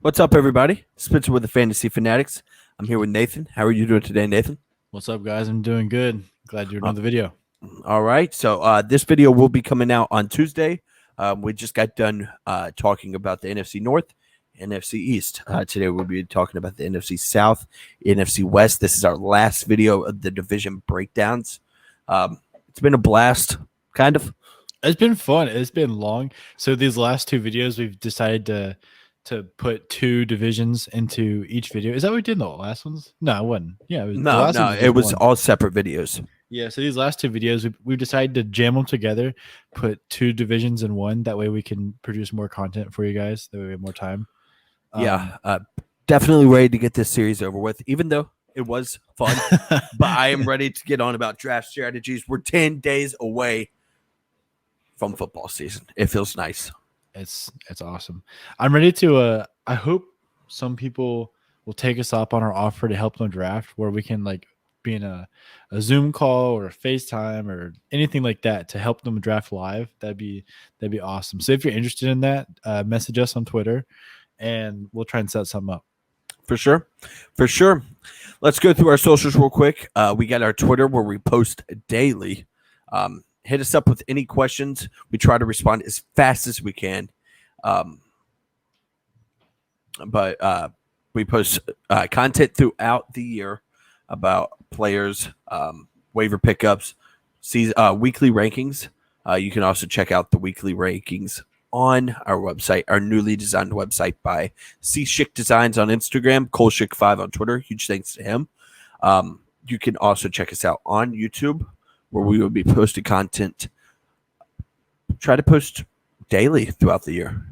What's up, everybody? Spencer with the Fantasy Fanatics. I'm here with Nathan. How are you doing today, Nathan? What's up, guys? I'm doing good. Glad you're Uh, doing the video. all right. So this video will be coming out on Tuesday. We just got done talking about the NFC North, NFC East. Today we'll be talking about the NFC South, NFC West. This is our last video of the division breakdowns. It's been a blast, kind of. It's been fun. It's been long. So these last two videos, we've decided to put two divisions into each video. Is that what we did in the last ones? No, it wasn't. Yeah, it was the No, last no, one was it just was one. all separate videos. Yeah, so these last two videos, we've decided to jam them together, put two divisions in one. That way we can produce more content for you guys. That way we have more time. Yeah, definitely ready to get this series over with, even though it was fun. But I am ready to get on about draft strategies. We're 10 days away from football season. It feels nice. It's awesome. I'm ready to I hope some people will take us up on our offer to help them draft where we can like be in a Zoom call or a FaceTime or anything like that to help them draft live. That'd be awesome. So if you're interested in that, message us on Twitter and we'll try and set something up. For sure. For sure. Let's go through our socials real quick. We got our Twitter where we post daily. Hit us up with any questions. We try to respond as fast as we can. But we post content throughout the year about players, waiver pickups, weekly rankings. You can also check out the weekly rankings on our website, our newly designed website by C Schick Designs on Instagram, ColeSchick5 on Twitter. Huge thanks to him. You can also check us out on YouTube, where we will be posting content. Try to post daily throughout the year.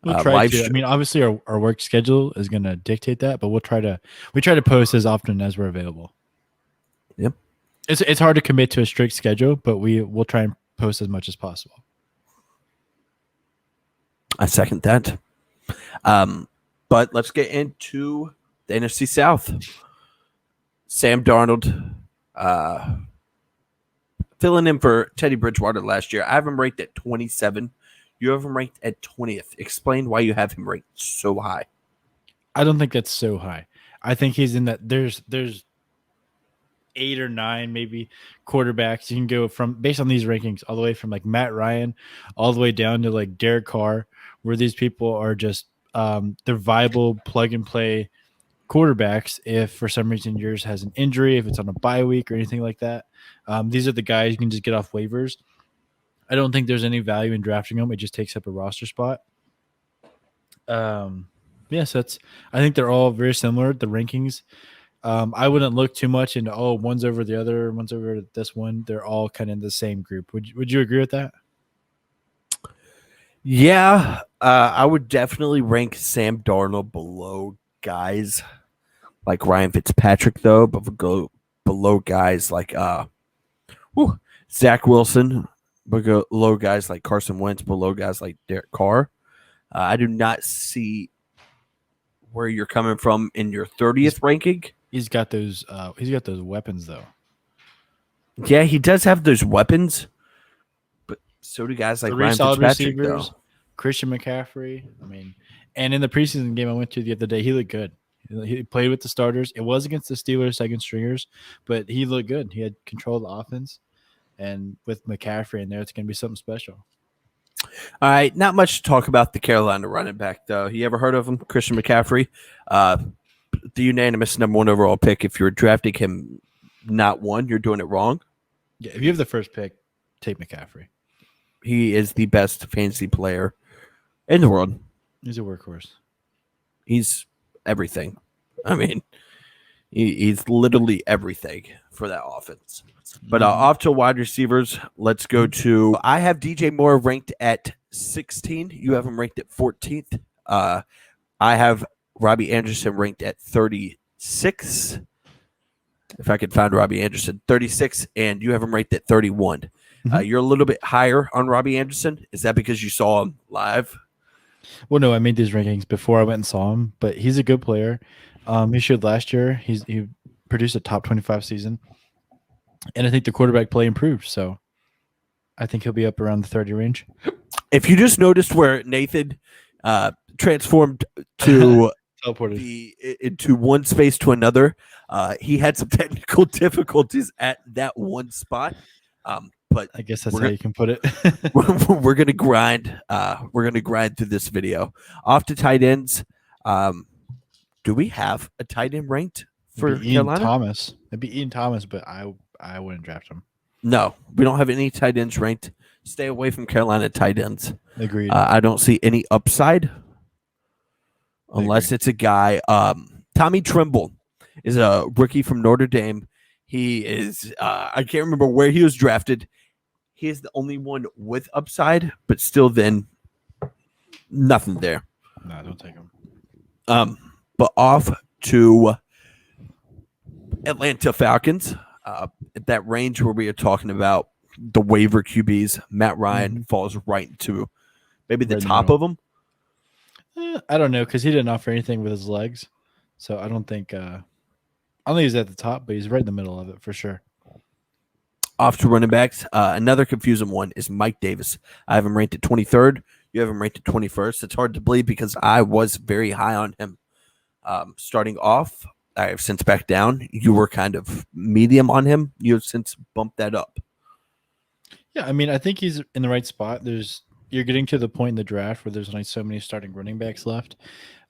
We'll try to. I mean, obviously, our work schedule is going to dictate that, but we try to post as often as we're available. Yep. It's hard to commit to a strict schedule, but we'll try and post as much as possible. I second that. But let's get into the NFC South. Sam Darnold filling in for Teddy Bridgewater last year. I have him ranked at 27. You have him ranked at 20th. Explain why you have him ranked so high. I don't think that's so high. I think he's in that there's 8 or 9 maybe quarterbacks. You can go from based on these rankings all the way from like Matt Ryan all the way down to like Derek Carr, where these people are just they're viable plug and play quarterbacks if for some reason yours has an injury, if it's on a bye week or anything like that. These are the guys you can just get off waivers. I don't think there's any value in drafting them. It just takes up a roster spot. Yes, I think they're all very similar. The rankings. I wouldn't look too much into one's over the other, one's over this one. They're all kind of in the same group. Would you agree with that? Yeah, I would definitely rank Sam Darnold below guys like Ryan Fitzpatrick, though, but go below guys like Zach Wilson, below guys like Carson Wentz, below guys like Derek Carr. I do not see where you're coming from in your 30th ranking. He's got those weapons though. Yeah, he does have those weapons, but so do guys like Ryan Fitzpatrick, receivers, though. Christian McCaffrey. I mean, and in the preseason game I went to the other day, he looked good. He played with the starters. It was against the Steelers second stringers, but he looked good. He had control of the offense, and with McCaffrey in there, it's going to be something special. All right, not much to talk about the Carolina running back, though. You ever heard of him, Christian McCaffrey? The unanimous number 1 overall pick. If you're drafting him not 1, you're doing it wrong. Yeah, if you have the first pick, take McCaffrey. He is the best fantasy player in the world. He's a workhorse. He's everything. I mean, he's literally everything for that offense. But off to wide receivers, let's go to. I have DJ Moore ranked at 16. You have him ranked at 14th. I have Robbie Anderson ranked at 36. If I could find Robbie Anderson, 36, and you have him ranked at 31. You're a little bit higher on Robbie Anderson. Is that because you saw him live? Well, no, I made these rankings before I went and saw him, but he's a good player. He showed last year. He produced a top 25 season, and I think the quarterback play improved. So I think he'll be up around the 30 range. If you just noticed where Nathan transformed to Teleported. into one space to another. He had some technical difficulties at that one spot, but I guess that's we're how gonna you can put it. we're gonna grind. We're gonna grind through this video. Off to tight ends. Do we have a tight end ranked for Maybe Ian Carolina? Thomas. Maybe Ian Thomas, but I wouldn't draft him. No, we don't have any tight ends ranked. Stay away from Carolina tight ends. Agreed. I don't see any upside unless it's a guy. Tommy Tremble is a rookie from Notre Dame. He is. I can't remember where he was drafted. He is the only one with upside, but still, then nothing there. No, don't take him. But off to Atlanta Falcons. At that range where we are talking about the waiver QBs, Matt Ryan falls right into maybe the top of them. I don't know because he didn't offer anything with his legs, so I don't think. I don't think he's at the top, but he's right in the middle of it for sure. Off to running backs. Another confusing one is Mike Davis. I have him ranked at 23rd. You have him ranked at 21st. It's hard to believe because I was very high on him starting off. I have since backed down. You were kind of medium on him. You have since bumped that up. Yeah, I mean, I think he's in the right spot. You're getting to the point in the draft where there's only so many starting running backs left.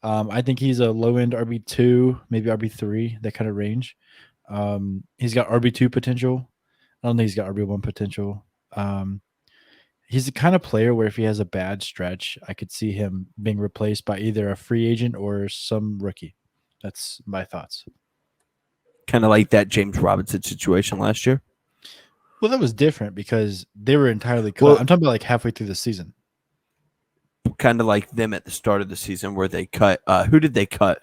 I think he's a low end RB2, maybe RB3, that kind of range. He's got RB2 potential. I don't think he's got RB1 potential. He's the kind of player where if he has a bad stretch, I could see him being replaced by either a free agent or some rookie. That's my thoughts. Kind of like that James Robinson situation last year. Well, that was different because they were entirely cut. Well, I'm talking about like halfway through the season. Kind of like them at the start of the season where they cut. Who did they cut?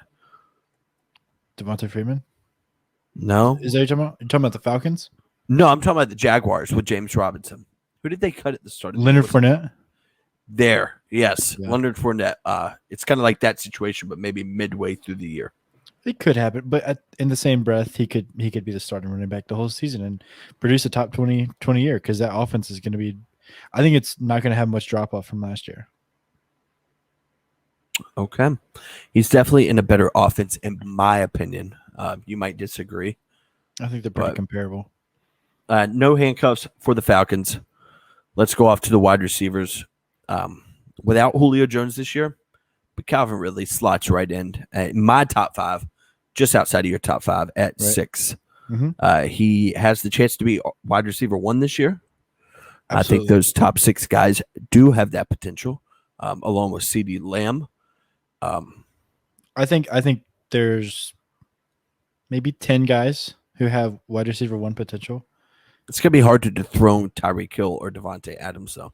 Devonta Freeman? No. Is that what you're talking about? You're talking about the Falcons? No, I'm talking about the Jaguars with James Robinson. Who did they cut at the start of the Leonard season? Fournette? There. Yes. Yeah. Leonard Fournette. It's kind of like that situation, but maybe midway through the year. It could happen, but in the same breath, he could be the starting running back the whole season and produce a top 20 year because that offense is going to be – I think it's not going to have much drop-off from last year. Okay. He's definitely in a better offense, in my opinion. You might disagree. I think they're pretty comparable. No handcuffs for the Falcons. Let's go off to the wide receivers. Without Julio Jones this year, but Calvin Ridley slots right in my top 5. Just outside of your top 5 at 6. Mm-hmm. He has the chance to be wide receiver 1 this year. Absolutely. I think those top 6 guys do have that potential, along with CeeDee Lamb. I think there's maybe 10 guys who have wide receiver 1 potential. It's going to be hard to dethrone Tyreek Hill or Devontae Adams, though.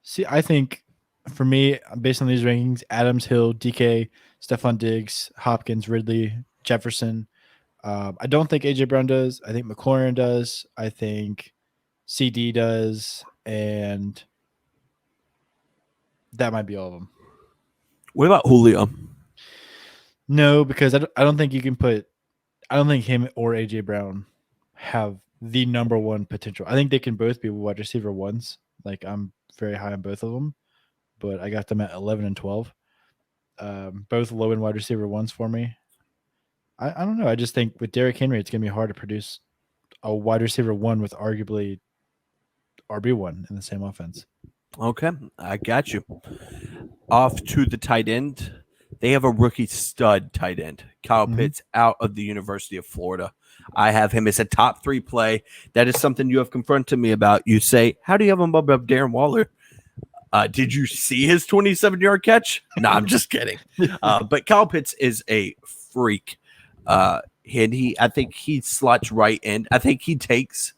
See, I think for me, based on these rankings, Adams, Hill, DK, Stephon Diggs, Hopkins, Ridley, Jefferson. I don't think A.J. Brown does. I think McLaurin does. I think CD does. And that might be all of them. What about Julio? No, because I don't think you can put – I don't think him or A.J. Brown have the number 1 potential. I think they can both be wide receiver 1s. Like, I'm very high on both of them. But I got them at 11 and 12. Both low end wide receiver 1s for me. I don't know. I just think with Derrick Henry, it's going to be hard to produce a wide receiver 1 with arguably RB1 in the same offense. Okay, I got you. Off to the tight end. They have a rookie stud tight end. Kyle Pitts out of the University of Florida. I have him as a top 3 play. That is something you have confronted me about. You say, how do you have him above Darren Waller? Did you see his 27-yard catch? No, I'm just kidding. But Kyle Pitts is a freak. And I think he slots right in. I think he takes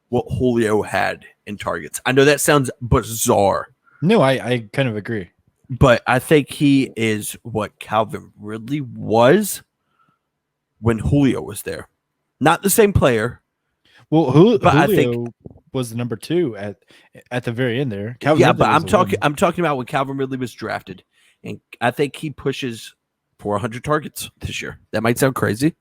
what Julio had in targets. I know that sounds bizarre. No, I kind of agree. But I think he is what Calvin Ridley was when Julio was there. Not the same player. Well, Julio I think was the number 2 at the very end there. Calvin Ridley, but I'm talking about when Calvin Ridley was drafted, and I think he pushes for 100 targets this year. That might sound crazy,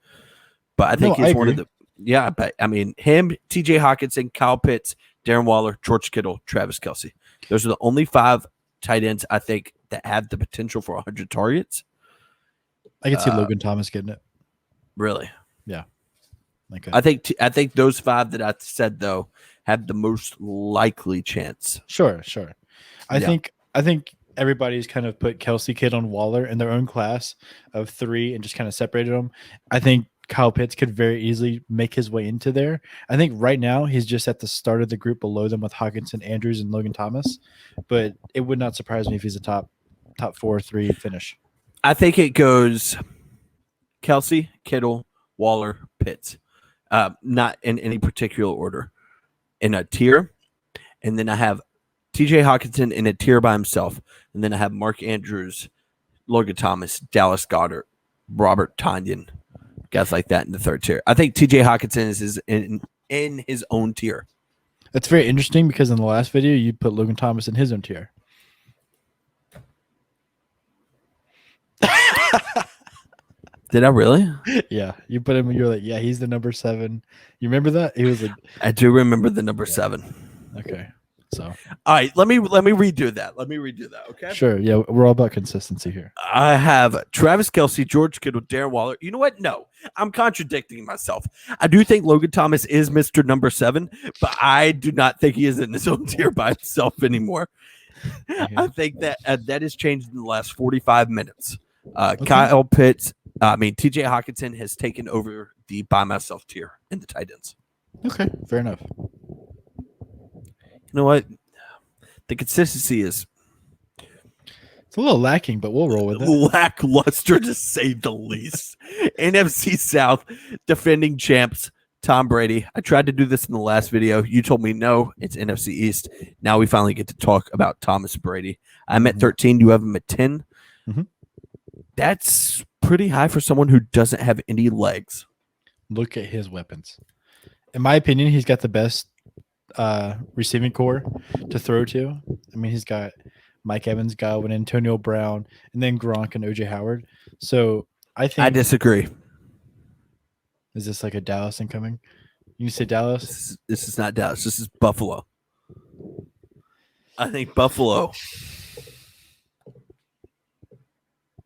but I think he's one of the But I mean, him, T.J. Hawkinson, Kyle Pitts, Darren Waller, George Kittle, Travis Kelce. Those are the only 5 tight ends I think that have the potential for 100 targets. I could see Logan Thomas getting it. Really, Yeah. Okay. I think those 5 that I said though have the most likely chance. Sure. I Yeah. think everybody's kind of put Kelsey Kid on Waller in their own class of 3 and just kind of separated them. I think Kyle Pitts could very easily make his way into there. I think right now he's just at the start of the group below them with Hawkinson, Andrews, and Logan Thomas. But it would not surprise me if he's a top 4-3 finish. I think it goes Kelsey, Kittle, Waller, Pitts. Not in any particular order. In a tier. And then I have TJ Hawkinson in a tier by himself. And then I have Mark Andrews, Logan Thomas, Dallas Goedert, Robert Tonyan, guys like that in the 3rd tier. I think TJ Hawkinson is in his own tier. That's very interesting because in the last video, you put Logan Thomas in his own tier. Did I really? Yeah, you put him. You're like, yeah, he's the number 7. You remember that? He was like, I do remember the number 7. Okay, so all right, let me redo that. Okay. Sure. Yeah, we're all about consistency here. I have Travis Kelce, George Kittle, Darren Waller. You know what? No, I'm contradicting myself. I do think Logan Thomas is Mr. Number 7, but I do not think he is in his own tier by himself anymore. Okay. I think that that has changed in the last 45 minutes. Okay. Kyle Pitts, TJ Hawkinson has taken over the by myself tier in the tight ends. Okay, fair enough. You know what? The consistency is a little lacking, but we'll roll with it. Lackluster to say the least. NFC South defending champs Tom Brady. I tried to do this in the last video. You told me no, it's NFC East. Now we finally get to talk about Thomas Brady. I'm at 13. You have him at 10. Mm-hmm. That's pretty high for someone who doesn't have any legs. Look at his weapons. In my opinion, he's got the best receiving core to throw to. I mean, he's got Mike Evans, Godwin, Antonio Brown, and then Gronk and OJ Howard. So I disagree. Is this like a Dallas incoming? You say Dallas? This is not Dallas. This is Buffalo. I think Buffalo.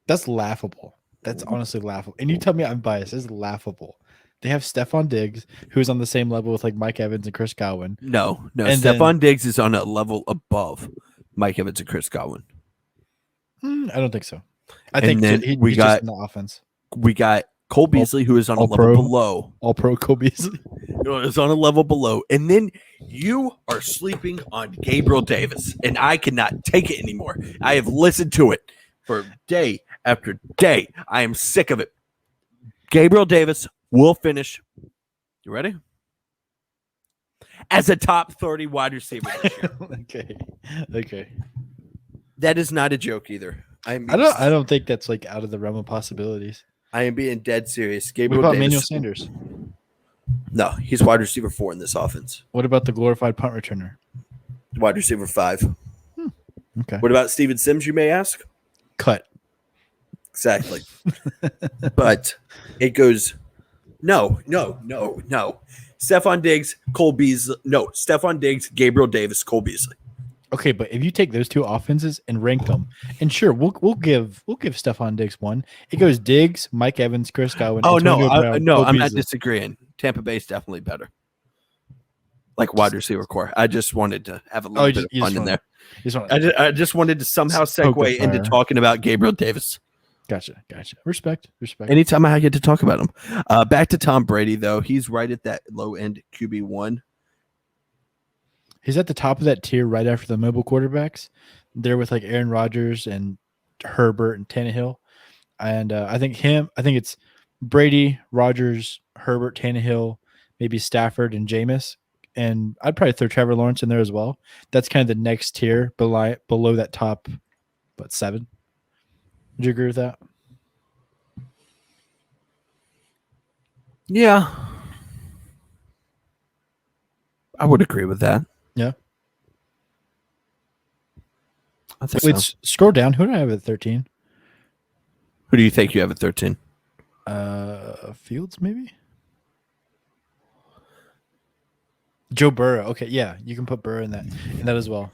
That's laughable. That's honestly laughable. And you tell me I'm biased. It's laughable. They have Stephon Diggs, who's on the same level with like Mike Evans and Chris Godwin. No. Stephon Diggs is on a level above Mike Evans and Chris Godwin. I don't think so. I think we got just in the offense. We got Cole Beasley, who is on a level below. All pro Cole Beasley. Is on a level below. And then you are sleeping on Gabriel Davis. And I cannot take it anymore. I have listened to it for day after day. I am sick of it. Gabriel Davis will finish. You ready? As a top 30 wide receiver this year. Okay. That is not a joke either. I don't think that's like out of the realm of possibilities. I am being dead serious. Gabriel Davis. Emmanuel Sanders? No, he's wide receiver 4 in this offense. What about the glorified punt returner? Wide receiver 5. Okay. What about Steven Sims, you may ask? Cut. Exactly. But it goes, no. Stephon Diggs, Cole Beasley. No, Stephon Diggs, Gabriel Davis, Cole Beasley. Okay, but if you take those two offenses and rank them, and sure, we'll give Stephon Diggs 1. It goes Diggs, Mike Evans, Chris Godwin. Oh Antonio Brown, Cole I'm Beasley. not disagreeing. Tampa Bay's definitely better. Like wide receiver core. I just wanted to have a little bit of fun in there. I just wanted to somehow segue into talking about Gabriel Davis. Gotcha. Respect. Anytime I get to talk about him. Back to Tom Brady, though. He's right at that low-end QB1. He's at the top of that tier right after the mobile quarterbacks. They're with like Aaron Rodgers and Herbert and Tannehill. And I think it's Brady, Rodgers, Herbert, Tannehill, maybe Stafford and Jameis. And I'd probably throw Trevor Lawrence in there as well. That's kind of the next tier below that top, 7. Would you agree with that? Yeah. I would agree with that. Yeah. I think so. Scroll down. Who do I have at 13? Who do you think you have at 13? Fields, maybe? Joe Burrow. Okay, yeah. You can put Burrow in that as well.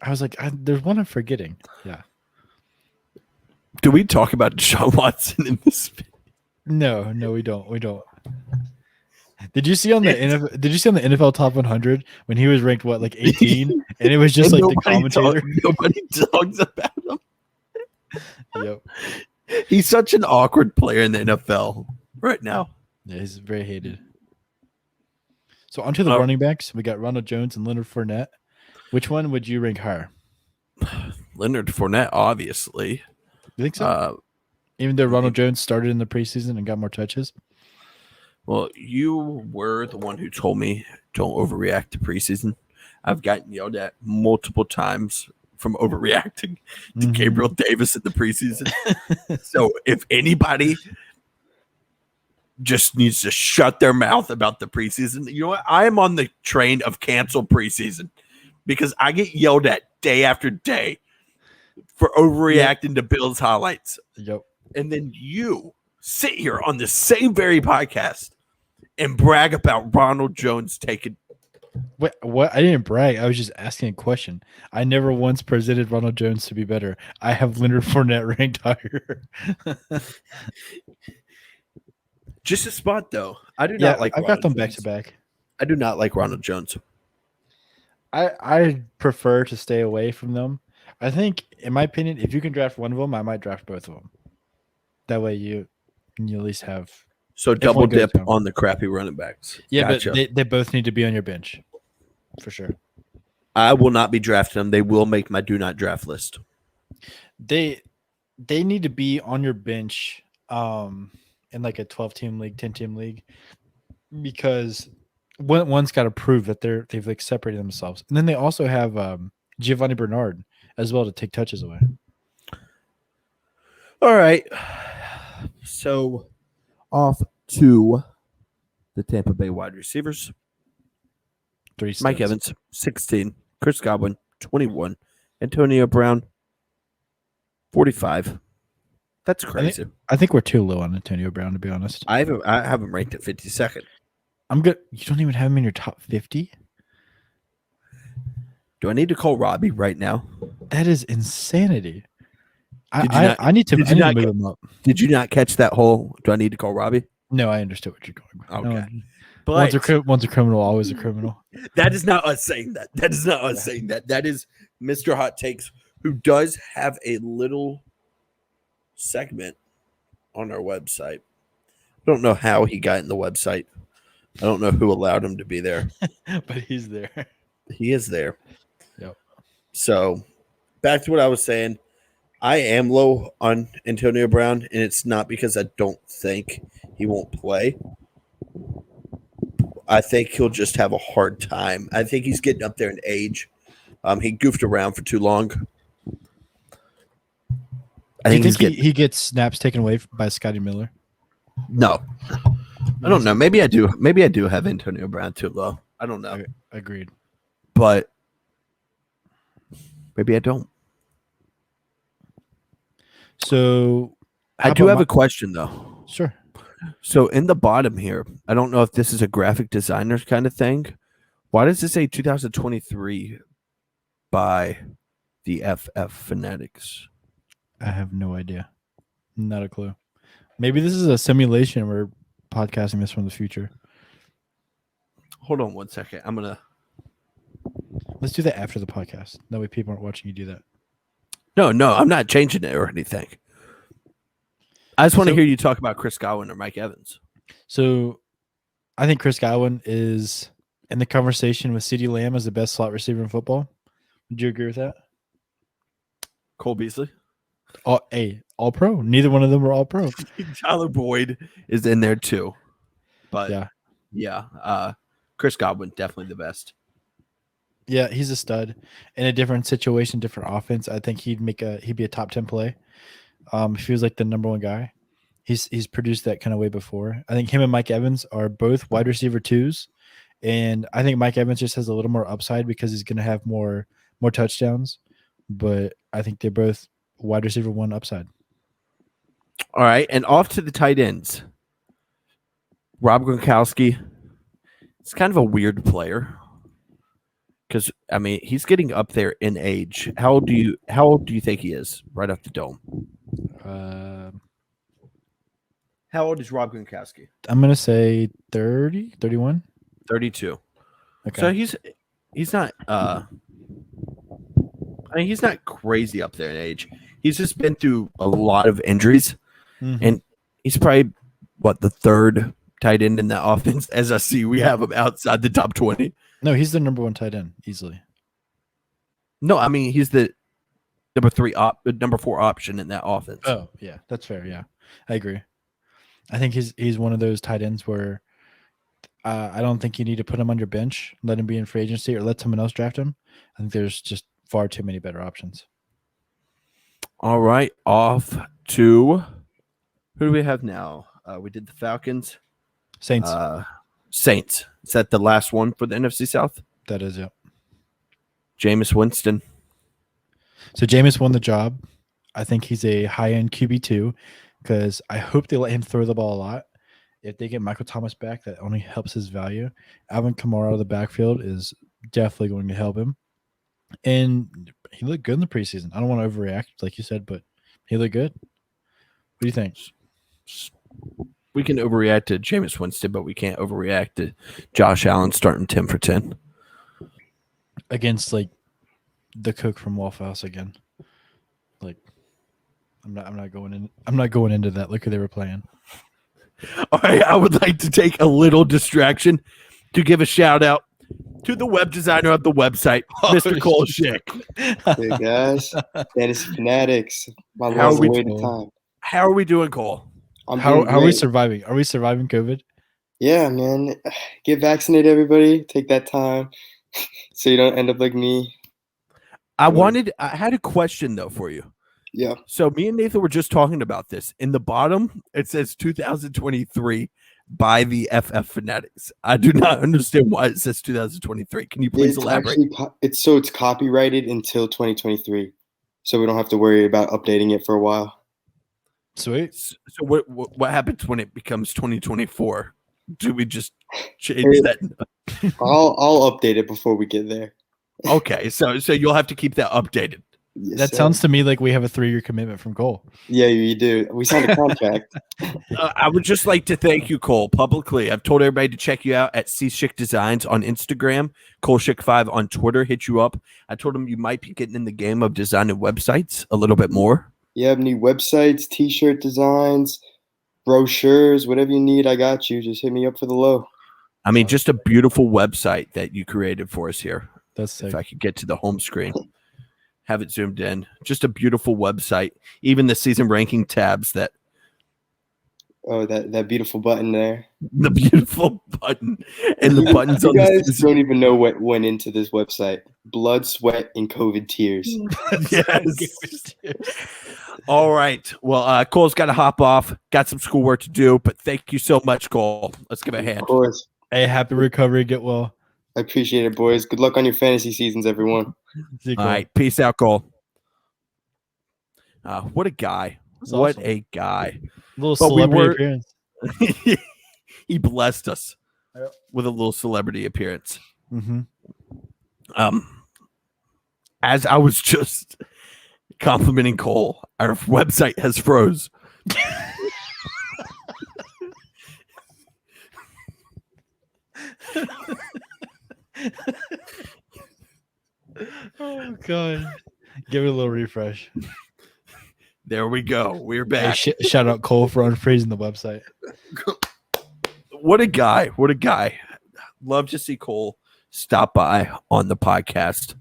I was like, there's one I'm forgetting. Yeah. Do we talk about Deshaun Watson in this? No, we don't. We don't. Did you see on the NFL Top 100 when he was ranked like 18, and it was just And like the commentator? nobody talks about him. Yep. He's such an awkward player in the NFL right now. Yeah, he's very hated. So onto the running backs, we got Ronald Jones and Leonard Fournette. Which one would you rank higher? Leonard Fournette, obviously. You think so? Even though Ronald Jones started in the preseason and got more touches? Well, you were the one who told me don't overreact to preseason. I've gotten yelled at multiple times from overreacting to Gabriel Davis in the preseason. So if anybody just needs to shut their mouth about the preseason, you know what? I am on the train of cancel preseason because I get yelled at day after day for overreacting to Bills highlights. Yep. And then you sit here on the same very podcast and brag about Ronald Jones taking. What? I didn't brag. I was just asking a question. I never once presented Ronald Jones to be better. I have Leonard Fournette ranked higher. Just a spot, though. I do not like. I've got them back to back. I do not like Ronald Jones. I prefer to stay away from them. I think, in my opinion, if you can draft one of them, I might draft both of them. That way, you at least have. So double dip on the crappy running backs. Yeah, gotcha. But they both need to be on your bench, for sure. I will not be drafting them. They will make my do not draft list. They need to be on your bench, in like a 12-team league, 10-team league, because one's got to prove that they've like separated themselves, and then they also have Giovanni Bernard as well to take touches away. All right, so off to the Tampa Bay wide receivers. 3 Mike Evans, 16. Chris Godwin, 21. Antonio Brown, 45. That's crazy. I think we're too low on Antonio Brown, to be honest. I haven't ranked at 52nd. I'm good. You don't even have him in your top 50? Do I need to call Robbie right now? That is insanity. I need to move him up. Did you not catch that whole? Do I need to call Robbie? No, I understood what you're going with. Okay. No, but one's a criminal, always a criminal. That is not us saying that. That is not us saying that. That is Mr. Hot Takes, who does have a little segment on our website. I don't know how he got in the website. I don't know who allowed him to be there. But he's there. He is there. Yep. So back to what I was saying. I am low on Antonio Brown, and it's not because I don't think he won't play. I think he'll just have a hard time. I think he's getting up there in age. He goofed around for too long. I think he gets snaps taken away by Scotty Miller. No, I don't know. Maybe I do. Maybe I do have Antonio Brown too low. I don't know. Agreed. But maybe I don't. So I do have a question though. Sure. So in the bottom here, I don't know if this is a graphic designer kind of thing. Why does it say 2023 by the FF Fanatics? I have no idea. Not a clue. Maybe this is a simulation. We're podcasting this from the future. Hold on 1 second. Let's do that after the podcast. That way people aren't watching you do that. No, I'm not changing it or anything. I just want to hear you talk about Chris Godwin or Mike Evans. So I think Chris Godwin is in the conversation with CeeDee Lamb as the best slot receiver in football. Would you agree with that? Cole Beasley? All pro. Neither one of them were all pro. Tyler Boyd is in there too. But yeah. Chris Godwin, definitely the best. Yeah, he's a stud. In a different situation, different offense, I think he'd be a top 10 play. If he was like the number one guy. He's produced that kind of way before. I think him and Mike Evans are both wide receiver 2s. And I think Mike Evans just has a little more upside because he's going to have more touchdowns. But I think they're both wide receiver 1 upside. All right, and off to the tight ends. Rob Gronkowski. It's kind of a weird player Because I mean, he's getting up there in age. How old do you think he is right off the dome? How old is Rob Gronkowski? I'm gonna say 30, 31. 32. Okay. So he's not I mean, he's not crazy up there in age. He's just been through a lot of injuries, and he's probably the third tight end in that offense. As I see, we have him outside the top 20. No, he's the number 1 tight end easily. No, I mean he's the number 4 option in that offense. Oh yeah, that's fair. Yeah, I agree. I think he's one of those tight ends where I don't think you need to put him on your bench, let him be in free agency, or let someone else draft him. I think there's just far too many better options. All right, off to who do we have now? We did the Falcons, Saints. Saints. Is that the last one for the NFC South? That is, yeah. Jameis Winston. So Jameis won the job. I think he's a high-end QB2 because I hope they let him throw the ball a lot. If they get Michael Thomas back, that only helps his value. Alvin Kamara out of the backfield is definitely going to help him. And he looked good in the preseason. I don't want to overreact, like you said, but he looked good. What do you think? We can overreact to Jameis Winston, but we can't overreact to Josh Allen starting 10 for 10 against like the cook from Waffle House again. Like, I'm not going into that. Look who they were playing. All right, I would like to take a little distraction to give a shout out to the web designer of the website, Mr. Cole Schick. Hey guys, that is Fanatics. My long-awaited time. How are we doing, Cole? How are we surviving? Are we surviving COVID? Yeah, man. Get vaccinated, everybody. Take that time so you don't end up like me. I had a question though for you. Yeah. So me and Nathan were just talking about this. In the bottom, it says 2023 by the FF Fanatics. I do not understand why it says 2023. Can you please elaborate? It's copyrighted until 2023, so we don't have to worry about updating it for a while. Sweet. So what happens when it becomes 2024? Do we just change that? I'll update it before we get there. Okay, so you'll have to keep that updated. Yes, that sounds to me like we have a 3-year commitment from Cole. Yeah, you do. We signed a contract. I would just like to thank you, Cole, publicly. I've told everybody to check you out at C Schick Designs on Instagram, Cole Schick 5 on Twitter. Hit you up. I told him you might be getting in the game of designing websites a little bit more. You have any websites, T-shirt designs, brochures, whatever you need, I got you. Just hit me up for the low. I mean, just a beautiful website that you created for us here. That's sick. If I could get to the home screen. Have it zoomed in. Just a beautiful website. Even the season ranking tabs that. Oh, that beautiful button there. The beautiful button and the buttons on the season. You guys don't even know what went into this website. Blood, sweat, and COVID tears. Yes. All right. Well, Cole's got to hop off. Got some schoolwork to do, but thank you so much, Cole. Let's give it a hand. Of course. Hey, happy recovery. Get well. I appreciate it, boys. Good luck on your fantasy seasons, everyone. All right. Peace out, Cole. What a guy. What awesome. a guy. Little celebrity appearance. He blessed us with a little celebrity appearance. Mm-hmm. As I was just complimenting Cole, our website has froze. Oh God! Give it a little refresh. There we go. We're back. Hey, shout out Cole for unfreezing the website. What a guy! What a guy! Love to see Cole stop by on the podcast.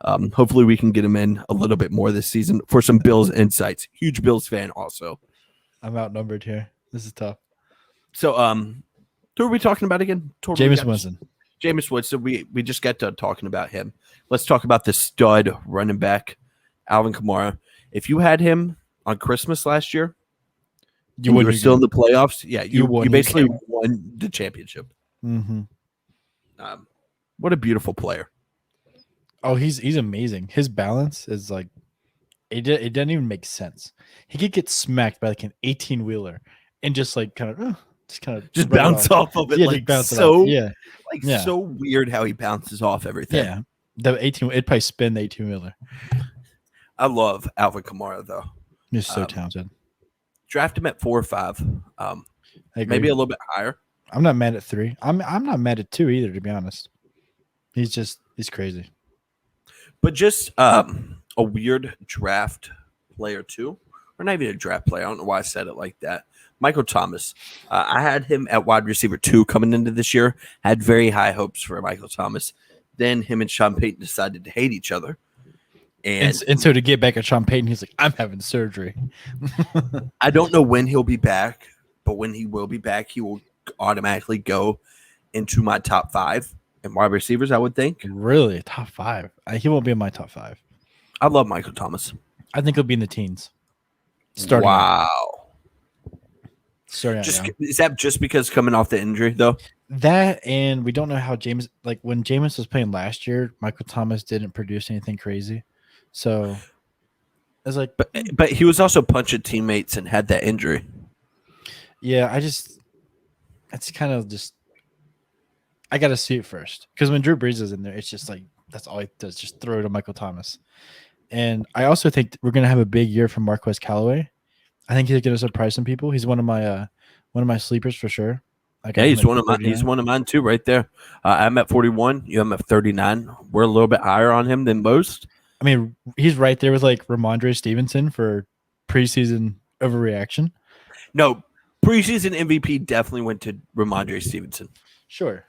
Hopefully, we can get him in a little bit more this season for some Bills insights. Huge Bills fan, also. I'm outnumbered here. This is tough. So, who are we talking about again? Jameis Winston. Jameis Winston. We just got done talking about him. Let's talk about the stud running back, Alvin Kamara. If you had him on Christmas last year, you were still in the playoffs. Yeah, you basically won the championship. Mm-hmm. What a beautiful player. Oh, he's amazing. His balance is like it doesn't even make sense. He could get smacked by like an 18-wheeler and just like kind of bounce off of it. Yeah, like bounce so it off. Yeah. so weird how he bounces off everything. Yeah. The 18, it'd probably spin the 18-wheeler. I love Alvin Kamara though. He's so talented. Draft him at 4 or 5. I agree. Maybe a little bit higher. I'm not mad at 3. I'm not mad at 2 either, to be honest. He's crazy. But just a weird draft player too, or not even a draft player. I don't know why I said it like that. Michael Thomas. I had him at wide receiver 2 coming into this year. Had very high hopes for Michael Thomas. Then him and Sean Payton decided to hate each other. And so to get back at Sean Payton, he's like, I'm having surgery. I don't know when he'll be back, but when he will be back, he will automatically go into my top 5 and wide receivers, I would think. Really? Top 5? He won't be in my top 5. I love Michael Thomas. I think he'll be in the teens. Starting Is that just because coming off the injury, though? That, and we don't know how James, like when Jameis was playing last year, Michael Thomas didn't produce anything crazy. So it's like, but he was also punching teammates and had that injury. Yeah, it's kind of just, I got to see it first. Because when Drew Brees is in there, it's just like, that's all he does, just throw it to Michael Thomas. And I also think we're going to have a big year from Marquez Callaway. I think he's going to surprise some people. He's one of my sleepers for sure. He's one of mine. He's one of mine too, right there. I'm at 41. You have him at 39. We're a little bit higher on him than most. I mean, he's right there with like Ramondre Stevenson for preseason overreaction. No, preseason MVP definitely went to Ramondre Stevenson. Sure.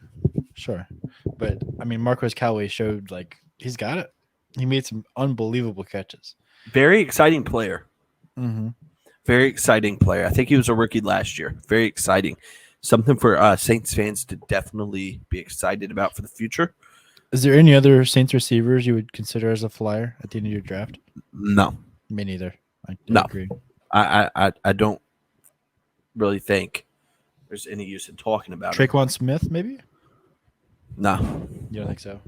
But I mean, Marquez Callaway showed like he's got it. He made some unbelievable catches. Very exciting player. Mm-hmm. Very exciting player. I think he was a rookie last year. Very exciting. Something for Saints fans to definitely be excited about for the future. Is there any other Saints receivers you would consider as a flyer at the end of your draft? No. Me neither. I agree. I don't really think there's any use in talking about Traquan Smith, maybe? No. You don't think so?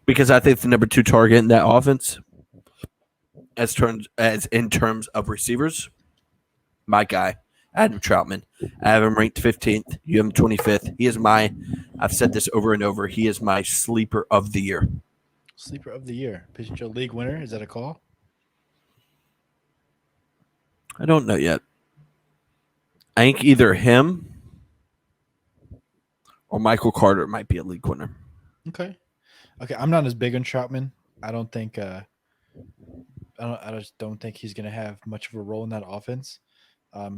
Because I think the number 2 target in that offense, as in terms of receivers, my guy, Adam Troutman. I have him ranked 15th. You have him 25th. He is I've said this over and over, he is my sleeper of the year. Sleeper of the year. Potential league winner. Is that a call? I don't know yet. I think either him or Michael Carter might be a league winner. Okay. I'm not as big on Troutman. I don't think I just don't think he's going to have much of a role in that offense.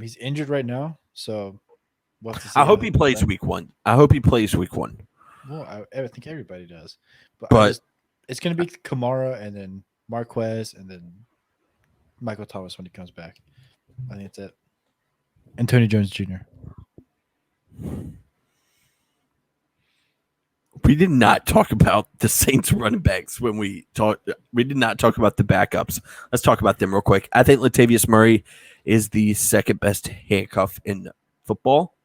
He's injured right now, so we'll have to see. I hope he plays week 1. Well, I think everybody does. But it's going to be Kamara and then Marquez and then Michael Thomas when he comes back. I think that's it. And Tony Jones Jr. We did not talk about the Saints running backs when we talked. We did not talk about the backups. Let's talk about them real quick. I think Latavius Murray is the second best handcuff in football.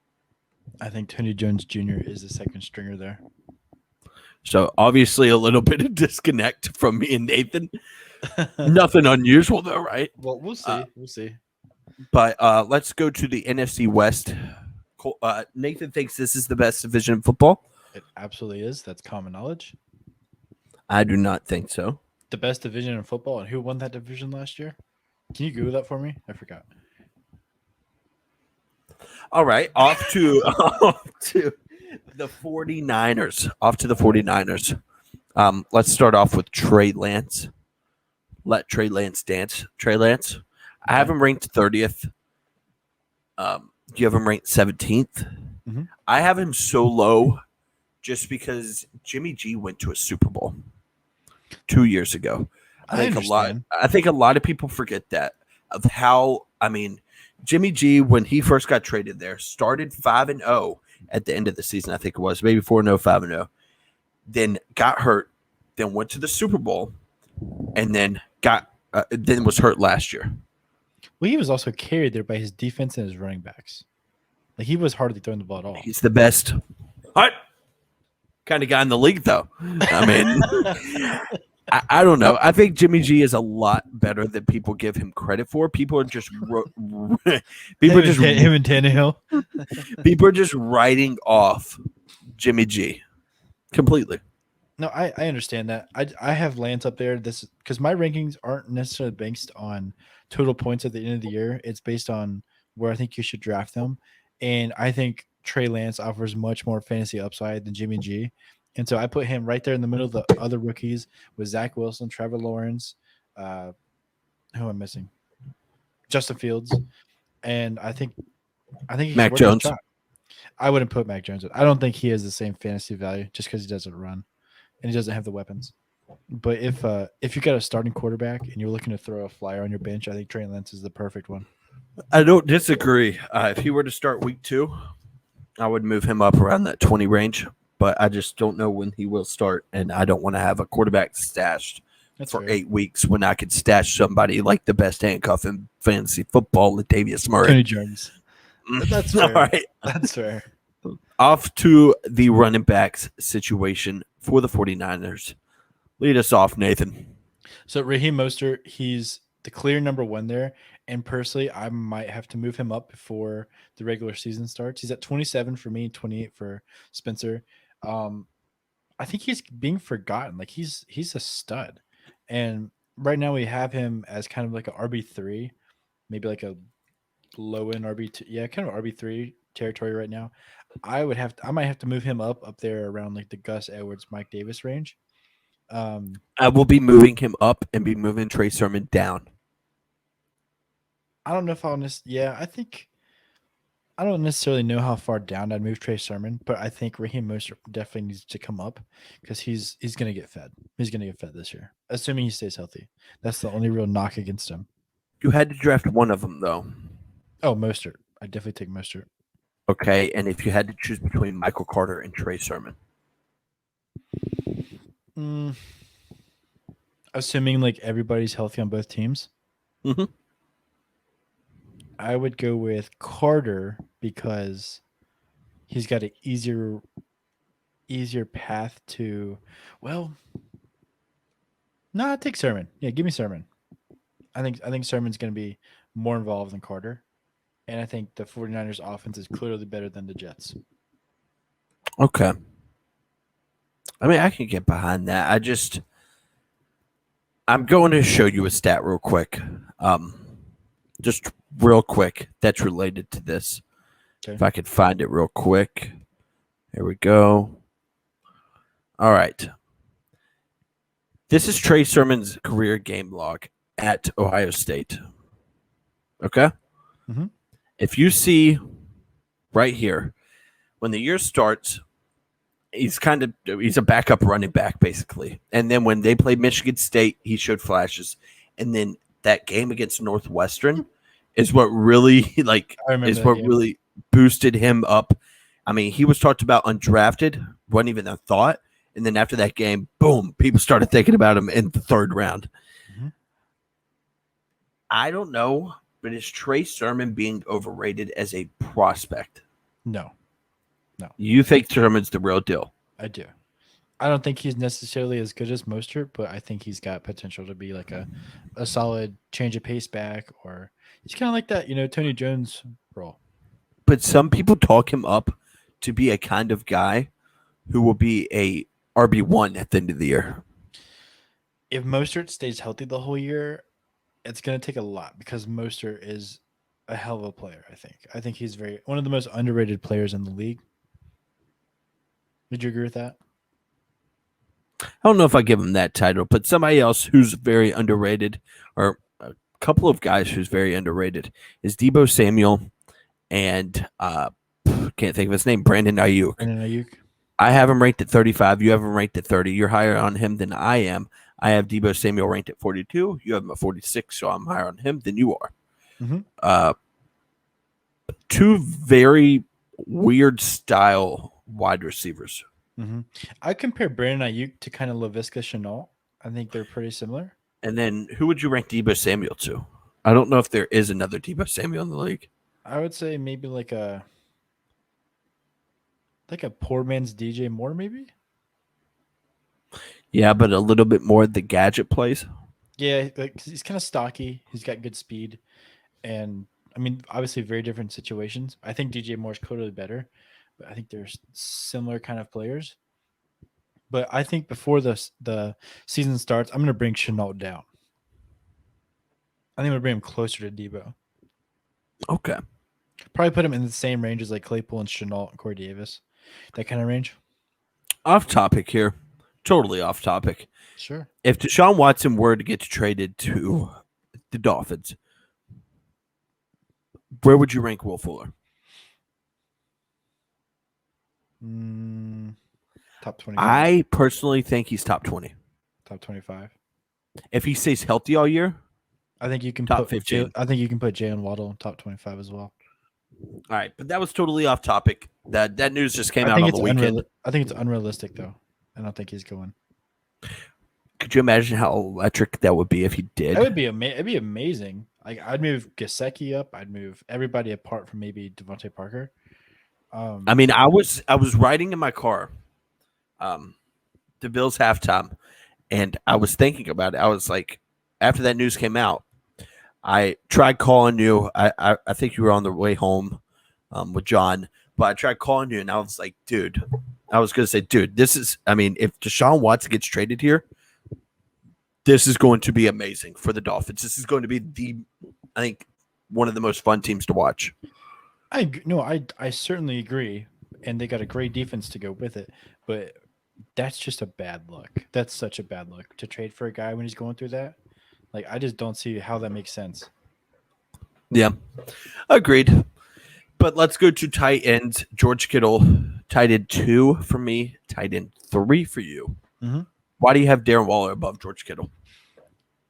I think Tony Jones Jr. is the second stringer there. So obviously a little bit of disconnect from me and Nathan. Nothing unusual though, right? Well, we'll see. We'll see. But let's go to the NFC West. Nathan thinks this is the best division in football. It absolutely is. That's common knowledge. I do not think so. The best division in football, and who won that division last year? Can you Google that for me? I forgot. All right, off to the 49ers. Off to the 49ers. Let's start off with Trey Lance. Let Trey Lance dance. Trey Lance. I have him ranked 30th. You have him ranked 17th. Mm-hmm. I have him so low just because Jimmy G went to a Super Bowl 2 years ago. I think a lot of people forget that of how, Jimmy G, when he first got traded there, started 5-0 at the end of the season, I think it was, maybe 4-0, 5-0. Then got hurt, then went to the Super Bowl, and then then was hurt last year. Well, he was also carried there by his defense and his running backs. Like, he was hardly throwing the ball at all. He's the best kind of guy in the league, though. I don't know. I think Jimmy G is a lot better than people give him credit for. People are just him and Tannehill. People are just writing off Jimmy G completely. No, I understand that. I have Lance up there. This because my rankings aren't necessarily based on total points at the end of the year. It's based on where I think you should draft them, and I think Trey Lance offers much more fantasy upside than Jimmy G, and so I put him right there in the middle of the other rookies with Zach Wilson, Trevor Lawrence, uh, who am I missing? Justin Fields, and I think he's Mac worth a Jones. shot. I wouldn't put Mac Jones. I don't think he has the same fantasy value just because he doesn't run and he doesn't have the weapons. But if you got a starting quarterback and you're looking to throw a flyer on your bench, I think Trey Lance is the perfect one. I don't disagree. If he were to start week 2, I would move him up around that 20 range, but I just don't know when he will start, and I don't want to have a quarterback stashed That's for fair. 8 weeks when I could stash somebody like the best handcuff in fantasy football, Latavius Murray. Tony Jones. That's All fair. right. That's fair. Off to the running backs situation for the 49ers. Lead us off, Nathan. So Raheem Mostert, he's the clear number one there. And personally, I might have to move him up before the regular season starts. He's at 27 for me, 28 for Spencer. Um, I think he's being forgotten. Like he's a stud. And right now we have him as kind of like a RB3, maybe like a low end RB2. Yeah, kind of RB3 territory right now. I might have to move him up there around like the Gus Edwards, Mike Davis range. I will be moving him up and be moving Trey Sermon down. I don't know if yeah, I don't necessarily know how far down I'd move Trey Sermon, but I think Raheem Mostert definitely needs to come up because he's gonna get fed. He's gonna get fed this year, assuming he stays healthy. That's the only real knock against him. You had to draft one of them, though. Oh, Mostert. I definitely take Mostert. Okay, and if you had to choose between Michael Carter and Trey Sermon, Mm, assuming like everybody's healthy on both teams, Mhm. I would go with Carter because he's got an easier path to. Well, no, take Sermon. Yeah, give me Sermon. I think Sermon's going to be more involved than Carter. And I think the 49ers offense is clearly better than the Jets. okay. I mean, I can get behind that. I'm going to show you a stat real quick. Just real quick that's related to this. Okay. If I could find it real quick. There we go. All right. This is Trey Sermon's career game log at Ohio State. Okay? Mhm. If you see right here, when the year starts, he's a backup running back basically. And then when they played Michigan State, he showed flashes. And then that game against Northwestern is what really I remember that game. really boosted him up. I mean, he was talked about undrafted, wasn't even a thought. And then after that game, boom, people started thinking about him in the 3rd round. Mhm. I don't know, but is Trey Sermon being overrated as a prospect? No, You think Sermon's the real deal? I do. I don't think he's necessarily as good as Mostert, but I think he's got potential to be like a solid change of pace back, or he's kind of like that, Tony Jones role. But some people talk him up to be a kind of guy who will be a RB1 at the end of the year. If Mostert stays healthy the whole year, it's going to take a lot because Mostert is a hell of a player. I think he's one of the most underrated players in the league. Would you agree with that? I don't know if I give him that title, but somebody else who's very underrated, or a couple of guys who's very underrated, is Debo Samuel and can't think of his name, Brandon Ayuk. Brandon Ayuk. I have him ranked at 35. You have him ranked at 30. You're higher on him than I am. I have Debo Samuel ranked at 42. You have him at 46, so I'm higher on him than you are. Mm-hmm. Two very weird style wide receivers. Mm-hmm. I compare Brandon Ayuk to kind of LaVisca Chenault. I think they're pretty similar. And then who would you rank Debo Samuel to? I don't know if there is another Debo Samuel in the league. I would say maybe like a poor man's DJ Moore, maybe. Yeah, but a little bit more the gadget plays. Yeah, like he's kind of stocky. He's got good speed, and I mean, obviously, very different situations. I think DJ Moore's clearly better, but I think they're similar kind of players. But I think before the season starts, I'm going to bring Chenault down. I think I'm going to bring him closer to Debo. Okay. Probably put him in the same range as like Claypool and Chenault and Corey Davis. That kind of range. Off topic here. Totally off topic. Sure. If Deshaun Watson were to get traded to the Dolphins, where would you rank Will Fuller? Top 25. I personally think he's top 20. Top 25. If he stays healthy all year, I think you can top put 15. I think you can put Jalen Waddle in top 25 as well. All right, but that was totally off topic. That news just came I out think on it's the weekend. I think it's unrealistic though. I don't think he's going. Could you imagine how electric that would be if he did? That would be it'd be amazing. Like I'd move Gesicki up. I'd move everybody apart from maybe Devontae Parker. I mean, I was riding in my car, the Bills halftime, and I was thinking about it. I was like, after that news came out, I tried calling you. I think you were on the way home with John, but I tried calling you, and I was like, dude, I was going to say, dude, this is, I mean, if Deshaun Watson gets traded here, this is going to be amazing for the Dolphins. This is going to be I think, one of the most fun teams to watch. I certainly agree, and they got a great defense to go with it. But that's just a bad look. That's such a bad look to trade for a guy when he's going through that. Like I just don't see how that makes sense. Yeah, agreed. But let's go to tight ends. George Kittle, tight end 2 for me, tight end 3 for you. Mm-hmm. Why do you have Darren Waller above George Kittle?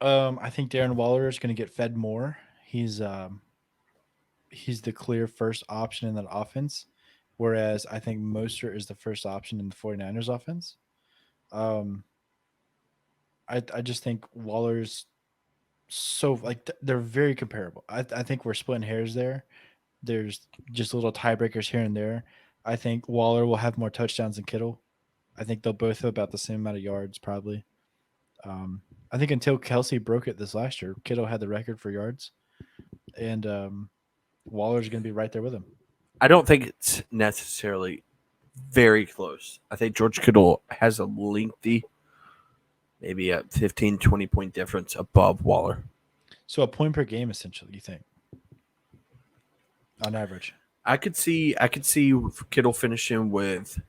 I think Darren Waller is going to get fed more. He's the clear first option in that offense, whereas I think Mostert is the first option in the 49ers offense. I just think Waller's so like they're very comparable. I think we're splitting hairs there. There's just little tiebreakers here and there. I think Waller will have more touchdowns than Kittle. I think they'll both have about the same amount of yards, probably. I think until Kelsey broke it this last year, Kittle had the record for yards, and Waller's going to be right there with him. I don't think it's necessarily very close. I think George Kittle has a lengthy, maybe a 15, 20-point difference above Waller. So a point per game, essentially, you think, on average? I could see Kittle finishing with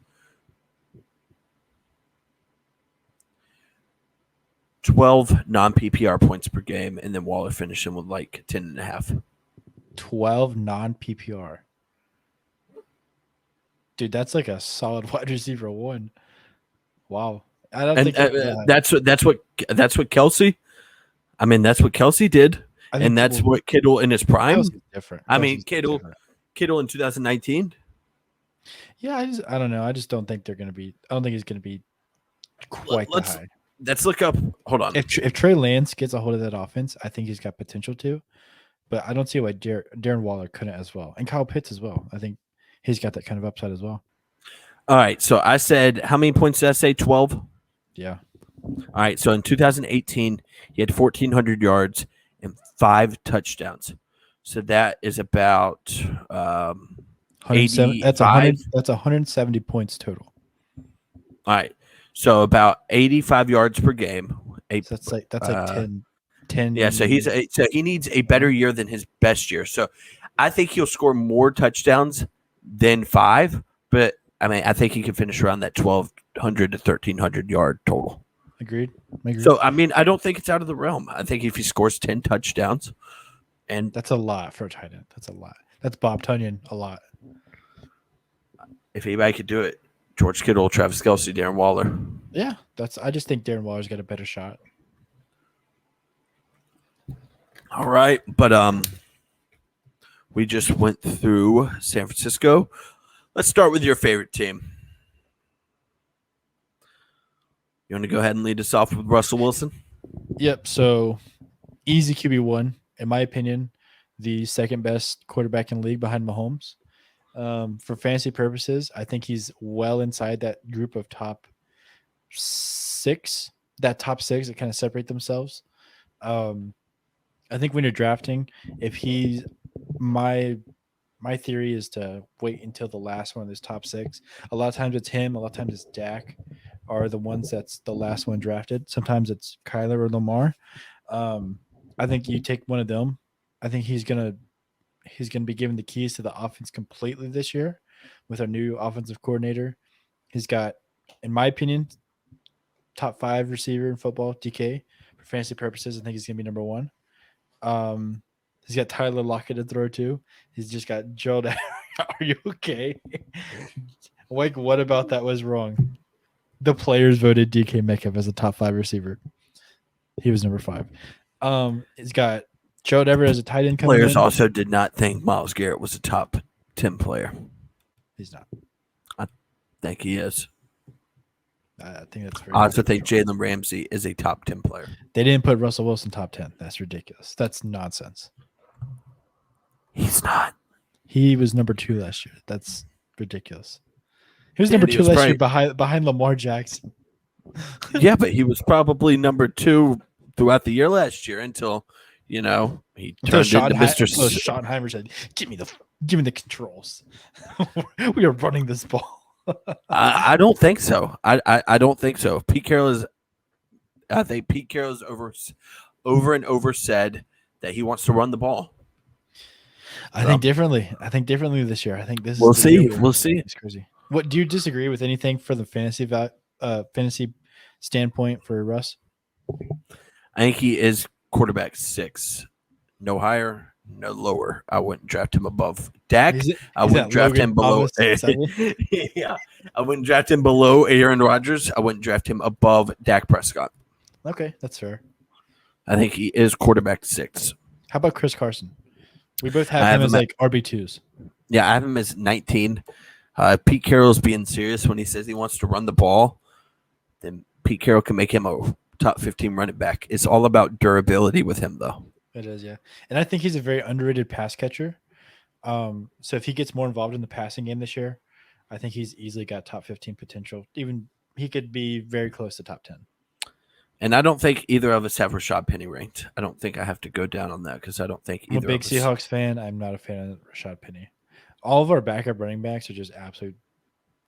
12 non-PPR points per game, and then Waller finishing with like 10.5. 12 non-PPR. Dude, that's like a solid wide receiver 1. Wow. I don't think that's what Kelsey. I mean, that's what Kelsey did, and that's what Kittle in his prime. Kelsey's different. I mean, Kittle in 2019. Yeah, I don't know. I just don't think they're going to be. I don't think he's going to be quite that high. Let's look up. Hold on. If Trey Lance gets a hold of that offense, I think he's got potential to. But I don't see why Darren Waller couldn't as well, and Kyle Pitts as well. I think he's got that kind of upside as well. All right. So I said, how many points did I say? 12. Yeah. All right. So in 2018, he had 1,400 yards and 5 touchdowns. So that is about 80. That's 170 points total. All right. So about 85 yards per game. So that's like 10. Yeah. So he needs a better year than his best year. So I think he'll score more touchdowns than 5, but I mean, I think he can finish around that 1,200 to 1,300 yard total. Agreed. So, I mean, I don't think it's out of the realm. I think if he scores 10 touchdowns, and that's a lot for a tight end. That's a lot. That's Bob Tunyon a lot. If anybody could do it, George Kittle, Travis Kelce, Darren Waller. Yeah, I just think Darren Waller's got a better shot. All right, but we just went through San Francisco. Let's start with your favorite team. You want to go ahead and lead us off with Russell Wilson? Yep. So easy QB1, in my opinion, the second best quarterback in the league behind Mahomes. For fantasy purposes, I think he's well inside that group of top 6. That top 6 that kind of separate themselves. I think when you're drafting, if he's my theory is to wait until the last one of those top 6. A lot of times it's him. A lot of times it's Dak. are the ones that's the last one drafted. Sometimes it's Kyler or Lamar. I think you take one of them. I think he's gonna be given the keys to the offense completely this year with our new offensive coordinator. He's got, in my opinion, top 5 receiver in football, DK. For fantasy purposes, I think he's gonna be number 1. He's got Tyler Lockett to throw to. He's just got Gerald. Are you okay? Like, what about that was wrong? The players voted DK Metcalf as a top 5 receiver. He was number 5. He's got Gerald Everett as a tight end coming Players in. also did not think Myles Garrett was a top 10 player. He's not. I think he is. I think that's very I also think Jalen Ramsey is a top 10 player. They didn't put Russell Wilson top 10. That's ridiculous. That's nonsense. He's not. He was number 2 last year. That's ridiculous. He was number 2 last year behind Lamar Jackson. Yeah, but he was probably number 2 throughout the year last year until, he turned into Mr. Schottenheimer said, "Give me the controls. We are running this ball." I don't think so. I don't think so. I think Pete Carroll is over and over said that he wants to run the ball. I think differently. This year. I think this. We'll see. We'll see. It's crazy. What do you disagree with anything for the fantasy standpoint for Russ? I think he is quarterback 6, no higher, no lower. I wouldn't draft him above Dak. I wouldn't draft him below. Yeah, I wouldn't draft him below Aaron Rodgers. I wouldn't draft him above Dak Prescott. Okay, that's fair. I think he is quarterback 6. How about Chris Carson? We both have him as like RB2s. Yeah, I have him as 19. Pete Carroll's being serious when he says he wants to run the ball. Then Pete Carroll can make him a top 15 running back. It's all about durability with him, though. It is, yeah. And I think he's a very underrated pass catcher. So if he gets more involved in the passing game this year, I think he's easily got top 15 potential. Even he could be very close to top 10. And I don't think either of us have Rashad Penny ranked. I don't think I have to go down on that because I don't think either of us. I'm a big Seahawks fan. I'm not a fan of Rashad Penny. All of our backup running backs are just absolute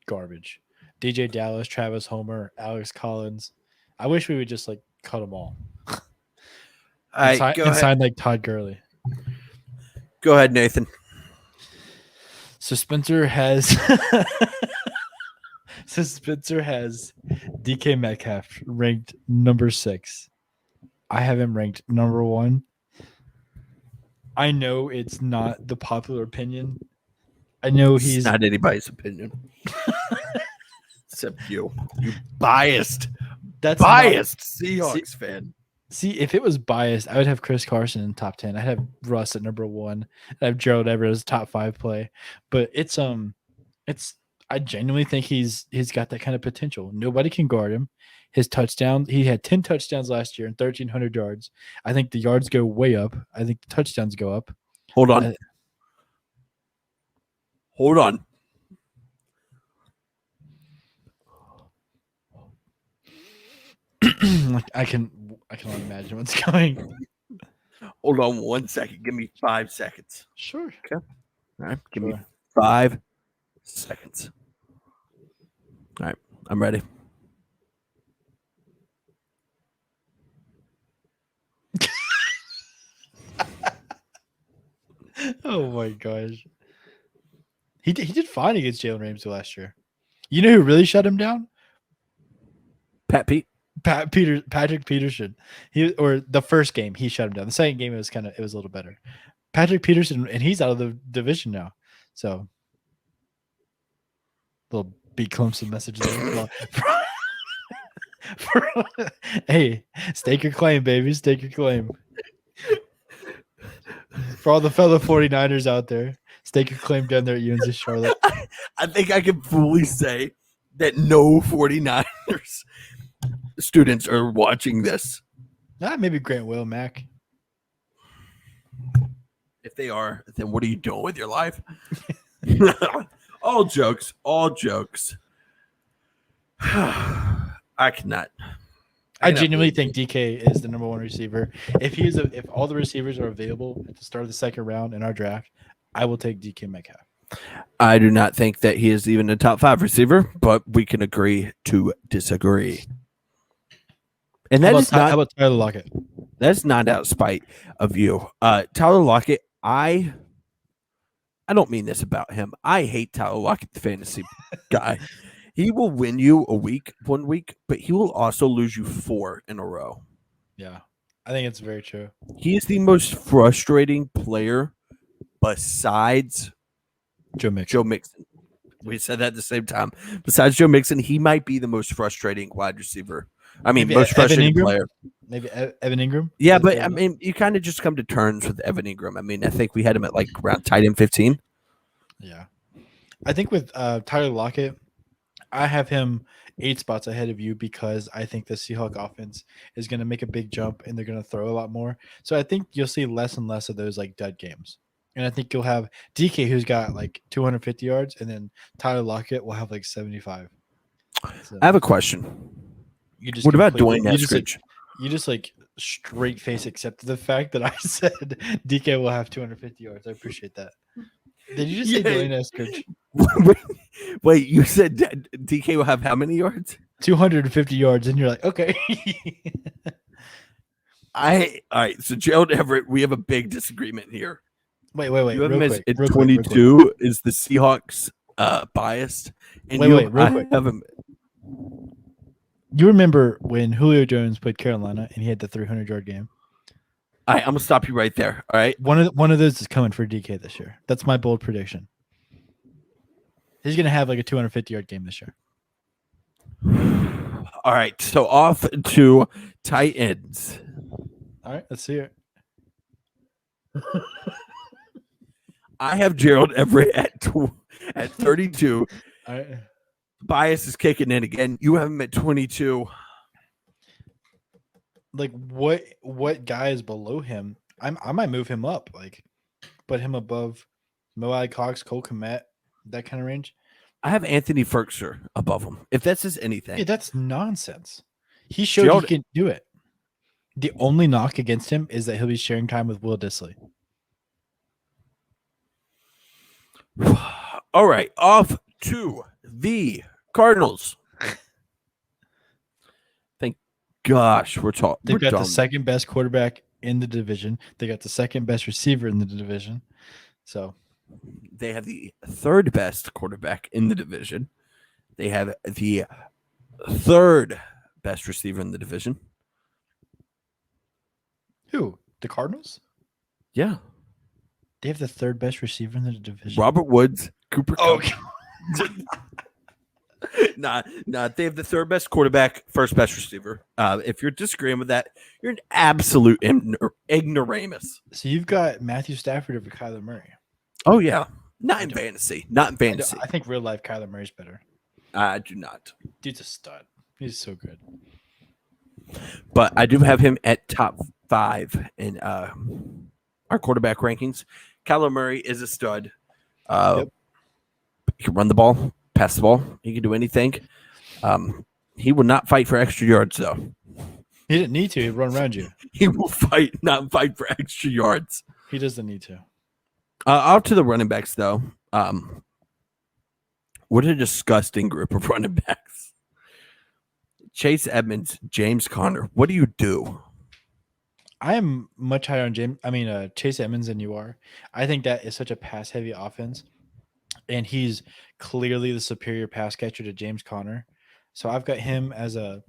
garbage. DJ Dallas, Travis Homer, Alex Collins. I wish we would just like cut them all. Sign like Todd Gurley. Go ahead, Nathan. So Spencer has DK Metcalf ranked number 6. I have him ranked number 1. I know it's not the popular opinion. I know he's not anybody's opinion. Except you. You biased. That's biased Seahawks fan. See, if it was biased, I would have Chris Carson in top 10. I'd have Russ at number 1. I'd have Gerald Everett as top 5 play. But it's I genuinely think he's got that kind of potential. Nobody can guard him. His touchdowns, he had 10 touchdowns last year and 1,300 yards. I think the yards go way up. I think the touchdowns go up. Hold on. Hold on. I can only imagine what's going. Hold on 1 second. Give me 5 seconds. Sure. Okay. All right. Give me 5 seconds. All right. I'm ready. Oh my gosh. He did fine against Jalen Ramsey last year. You know who really shut him down? Patrick Peterson. Or the first game he shut him down. The second game it was a little better. Patrick Peterson, and he's out of the division now. So little B Clemson message there. Hey, stake your claim, baby. Stake your claim. For all the fellow 49ers out there, stake your claim down there at UNC Charlotte. I think I can fully say that no 49ers students are watching this. Maybe Grant Will-Mac. If they are, then what are you doing with your life? All jokes. I cannot. I genuinely think DK is the number 1 receiver. If all the receivers are available at the start of the second round in our draft, I will take DK Metcalf. I do not think that he is even a top 5 receiver, but we can agree to disagree. And How that about, is not how about Tyler Lockett? that's not out of spite of you. Tyler Lockett, I don't mean this about him. I hate Tyler Lockett, the fantasy guy. He will win you one week, but he will also lose you 4 in a row. Yeah, I think it's very true. He is the most frustrating player besides Joe Mixon. Joe Mixon. We said that at the same time. Besides Joe Mixon, he might be the most frustrating wide receiver. I mean, Maybe most Evan frustrating Ingram? player. Maybe Evan Ingram. Yeah, Is but that I mean, you kind of just come to terms with Evan Ingram. I mean, I think we had him at like around tight end 15. Yeah, I think with Tyler Lockett, I have him 8 spots ahead of you because I think the Seahawks offense is going to make a big jump and they're going to throw a lot more. So I think you'll see less and less of those like dud games. And I think you'll have DK who's got like 250 yards, and then Tyler Lockett will have like 75. So I have a question. you just What about completely- Dwayne you just, like, Eskridge? you just like straight face accepted the fact that I said DK will have 250 yards. I appreciate that. Did you just say Yeah. Dwayne Eskridge? Wait, you said DK will have how many yards? 250 yards, and you're like, okay. All right. So Gerald Everett, we have a big disagreement here. Wait, You have real him as quick, at real quick, real quick. 22. Is the Seahawks biased? And Wait, real quick. have him. You remember when Julio Jones played Carolina and he had the 300-yard game? All right, I'm gonna stop you right there. All right. One of those is coming for DK this year. That's my bold prediction. He's gonna have like a 250-yard game this year. All right. So off to tight ends. All right, let's see it. I have Gerald Everett at 32. All right. Bias is kicking in again. You have him at 22. Like what guy is below him? I might move him up, like put him above Moai Cox, Cole Kmet, that kind of range. I have Anthony Ferkser above him. If that says anything, Yeah, that's nonsense. He showed Gerald- he can do it. The only knock against him is that he'll be sharing time with Will Dissly. all right. Off to the Cardinals. Thank gosh, we're talking. They've got the second best quarterback in the division. They got the second best receiver in the division. So They have the third best quarterback in the division. They have the third best receiver in the division. who? The Cardinals? Yeah. They have the third best receiver in the division. Robert Woods, Cooper Oh, Kupp. Nah. They have the third best quarterback, first best receiver. If you're disagreeing with that, you're an absolute ignoramus. so you've got Matthew Stafford over Kyler Murray. Oh yeah, not in fantasy. Not in fantasy. I think real life Kyler Murray's better. I do not. Dude's a stud. He's so good. But I do have him at top 5 in our quarterback rankings. Kyler Murray is a stud. Yep. He can run the ball, pass the ball. He can do anything. He will not fight for extra yards, though. He didn't need to. He'd run around you. He will not fight for extra yards. He doesn't need to. Out to the running backs, though. What a disgusting group of running backs. Chase Edmonds, James Conner. What do you do? I am much higher on Chase Edmonds than you are. I think that is such a pass heavy offense, and he's clearly the superior pass catcher to James Conner. So I've got him as a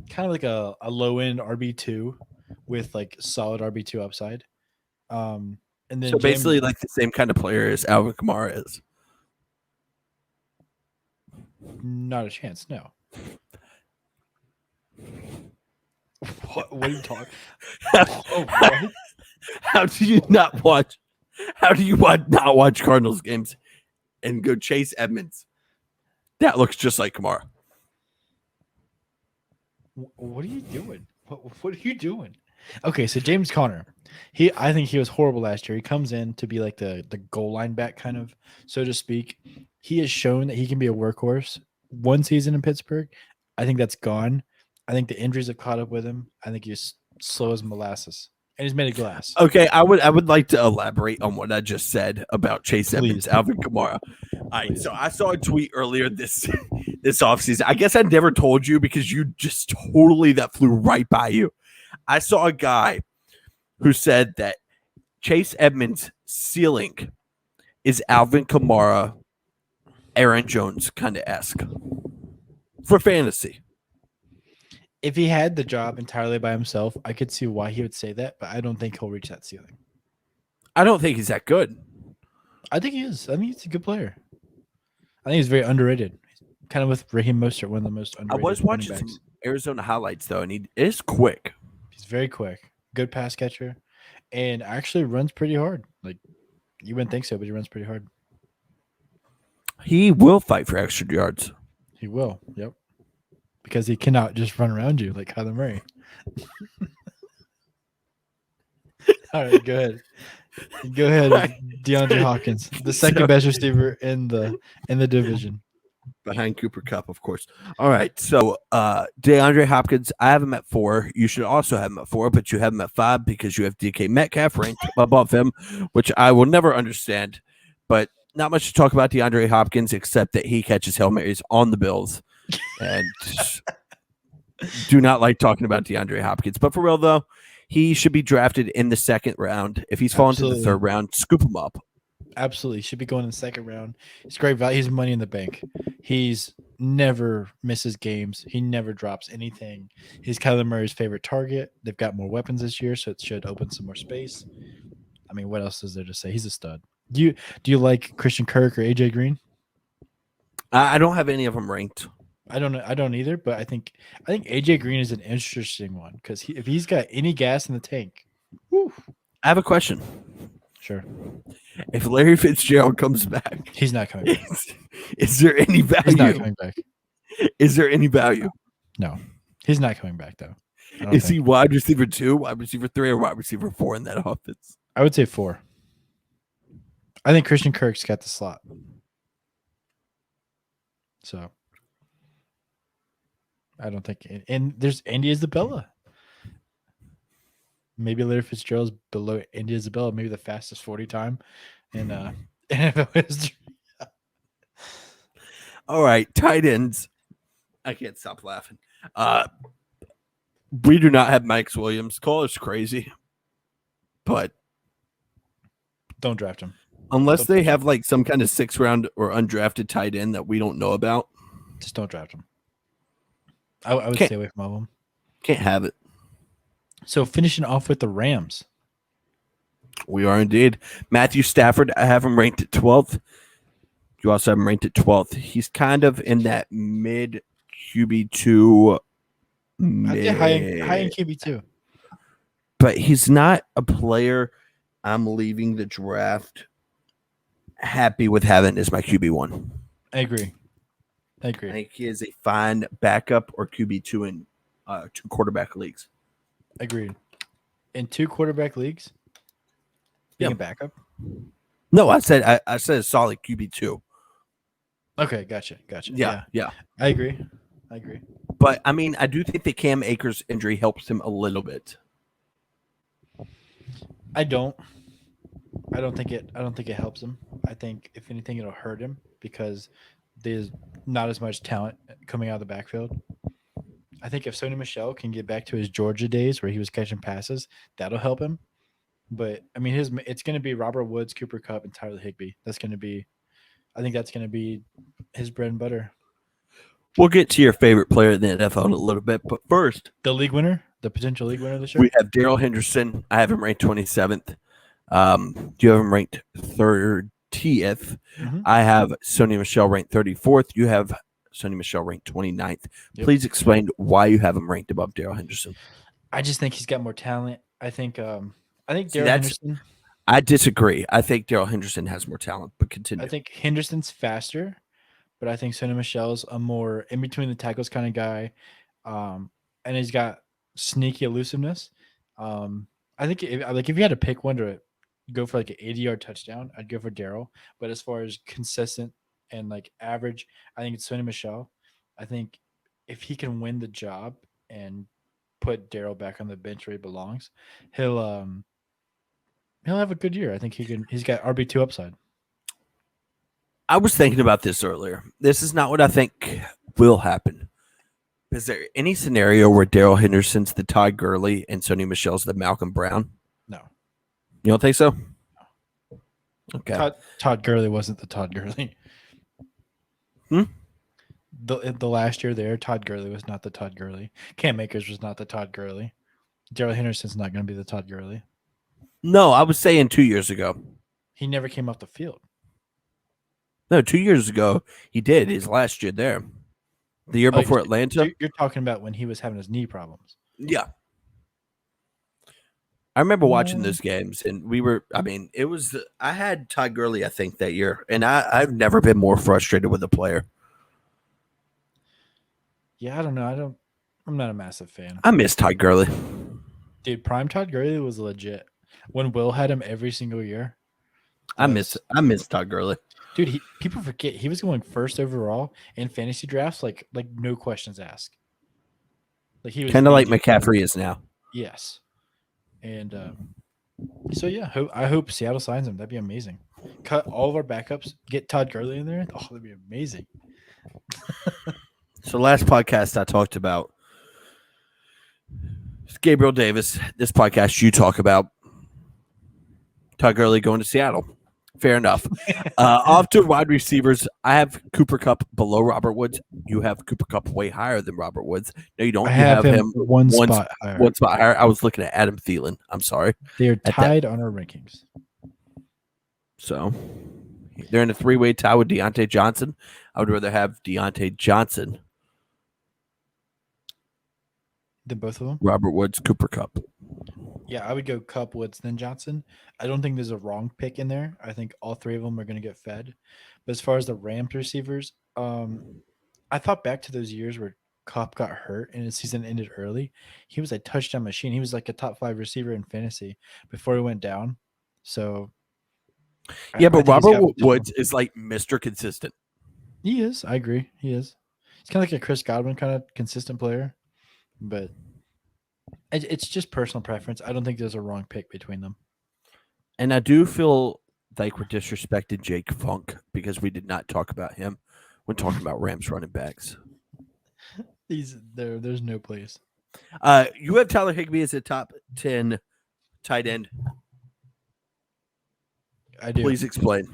kind of like a low end RB2 with like solid RB2 upside. And then So basically, like the same kind of player as Alvin Kamara is. not a chance. No. What are you talking? Oh, what? How do you not watch? How do you not watch Cardinals games and go Chase Edmonds? That looks just like Kamara. What are you doing? What are you doing? Okay, so James Conner, I think he was horrible last year. He comes in to be like the goal line back kind of, so to speak. He has shown that he can be a workhorse. One season in Pittsburgh, I think that's gone. I think the injuries have caught up with him. I think he's slow as molasses. and he's made of glass. Okay, I would like to elaborate on what I just said about Chase Edmonds, Please. Alvin Kamara. All right, Please. so I saw a tweet earlier this offseason. I guess I never told you because you just totally that flew right by you. I saw a guy who said that Chase Edmonds' ceiling is Alvin Kamara, Aaron Jones kind of esque for fantasy. If he had the job entirely by himself, I could see why he would say that, but I don't think he'll reach that ceiling. I don't think he's that good. I think he is. I think he's a good player. I think he's very underrated. Kind of with Raheem Mostert, one of the most I underrated. was watching some Arizona highlights though, and he is quick. He's very quick, good pass catcher, and actually runs pretty hard. Like you wouldn't think so, but he runs pretty hard. He will fight for extra yards. He will. Yep. Because he cannot just run around you like Kyler Murray. All right, go ahead. Go ahead, DeAndre Hopkins, the second best receiver in the division. Behind Cooper Kupp, of course. All right. So DeAndre Hopkins, I have him at 4. You should also have him at 4, but you have him at 5 because you have DK Metcalf ranked above him, which I will never understand. But not much to talk about DeAndre Hopkins except that he catches Hail Marys on the Bills. And do not like talking about DeAndre Hopkins. But for real, though, he should be drafted in the second round. If he's fallen to the third round, scoop him up. Absolutely. Should be going in the second round. He's great value. He's money in the bank. He's never misses games. He never drops anything. He's Kyler Murray's favorite target. They've got more weapons this year, so it should open some more space. I mean, what else is there to say? He's a stud. Do you like Christian Kirk or AJ Green? I don't have any of them ranked. I don't either, but I think AJ Green is an interesting one because if he's got any gas in the tank, whew. I have a question. Sure. If Larry Fitzgerald comes back, he's not coming back. Is there any value? He's not coming back. Is there any value? No, he's not coming back though. Is he wide receiver 2, wide receiver 3, or wide receiver 4 in that offense? I would say 4. I think Christian Kirk's got the slot. So I don't think, and there's Andy Isabella. Maybe Larry Fitzgerald's below Andy Isabella, maybe the fastest 40 time in NFL history. All right, tight ends. I can't stop laughing. We do not have Mike Williams. Call us crazy, but don't draft him unless they have like some kind of 6th round or undrafted tight end that we don't know about. Just don't draft him. I would stay away from all of them. Can't have it. So finishing off with the Rams. We are indeed. Matthew Stafford, I have him ranked at 12th. You also have him ranked at 12th. He's kind of in that mid QB2. I'd say high in QB2. But he's not a player I'm leaving the draft happy with having as my QB1. I agree. I think he is a fine backup or QB2 in 2 quarterback leagues. Agreed. In 2 quarterback leagues? Being a backup? No, I said a solid QB2. Okay, gotcha. Yeah. I agree. But I mean, I do think that Cam Akers' injury helps him a little bit. I don't think it helps him. I think if anything it'll hurt him because there's not as much talent coming out of the backfield. I think if Sony Michel can get back to his Georgia days where he was catching passes, that'll help him. But I mean, it's going to be Robert Woods, Cooper Kupp, and Tyler Higbee. I think that's going to be his bread and butter. We'll get to your favorite player in the NFL in a little bit, but first, the potential league winner this year. We have Darrell Henderson. I have him ranked 27th. Do you have him ranked 30th? Mm-hmm. I have Sony Michel ranked 34th. You have Sony Michel ranked 29th. Yep. Please explain why you have him ranked above Darrell Henderson. I just think he's got more talent. I think Darrell Henderson. I disagree. I think Darrell Henderson has more talent, but continue. I think Henderson's faster, but I think Sony Michel's a more in between the tackles kind of guy, and he's got sneaky elusiveness. I think if you had to pick one to go for like an 80-yard touchdown, I'd go for Darrell. But as far as consistent and like average, I think it's Sony Michel. I think if he can win the job and put Daryl back on the bench where he belongs, he'll have a good year. I think he's got RB2 upside. I was thinking about this earlier. This is not what I think will happen. Is there any scenario where Daryl Henderson's the Todd Gurley and Sony Michel's the Malcolm Brown? No. You don't think so? Okay. Todd Gurley wasn't the Todd Gurley. The last year there, Todd Gurley was not the Todd Gurley. Cam Akers was not the Todd Gurley. Daryl Henderson's not going to be the Todd Gurley. No, I was saying 2 years ago. He never came off the field. No, 2 years ago he did his last year there. The year before Atlanta. You're talking about when he was having his knee problems. Yeah. I remember watching those games, and I had Todd Gurley, I think, that year, and I've never been more frustrated with a player. Yeah, I don't know. I'm not a massive fan. I miss Todd Gurley. Dude, prime Todd Gurley was legit. When Will had him every single year. I miss Todd Gurley. Dude, people forget he was going first overall in fantasy drafts, like no questions asked. Like he was kind of like McCaffrey is now. Yes, and so yeah, I hope Seattle signs him. That'd be amazing. Cut all of our backups, get Todd Gurley in there. Oh, that'd be amazing. So last podcast I talked about Gabriel Davis. This podcast you talk about Todd Gurley going to Seattle. Fair enough. Off to wide receivers, I have Cooper Kupp below Robert Woods. You have Cooper Kupp way higher than Robert Woods. No, you don't. I have him one spot higher. One spot higher. I was looking at Adam Thielen. I'm sorry. They're tied on our rankings. So they're in a three-way tie with Deontay Johnson. I would rather have Deontay Johnson than both of them. Robert Woods, Cooper Kupp. Yeah, I would go Kupp, Woods, then Johnson. I don't think there's a wrong pick in there. I think all three of them are going to get fed. But as far as the Rams receivers, I thought back to those years where Kupp got hurt and his season ended early. He was a touchdown machine. He was like a top 5 receiver in fantasy before he went down. So, yeah, but Robert Woods is like Mr. Consistent. He is. I agree. He is. He's kind of like a Chris Godwin kind of consistent player. But it's just personal preference. I don't think there's a wrong pick between them. And I do feel like we're disrespecting Jake Funk because we did not talk about him when talking about Rams running backs. There's no place. You have Tyler Higbee as a top 10 tight end. I do. Please explain.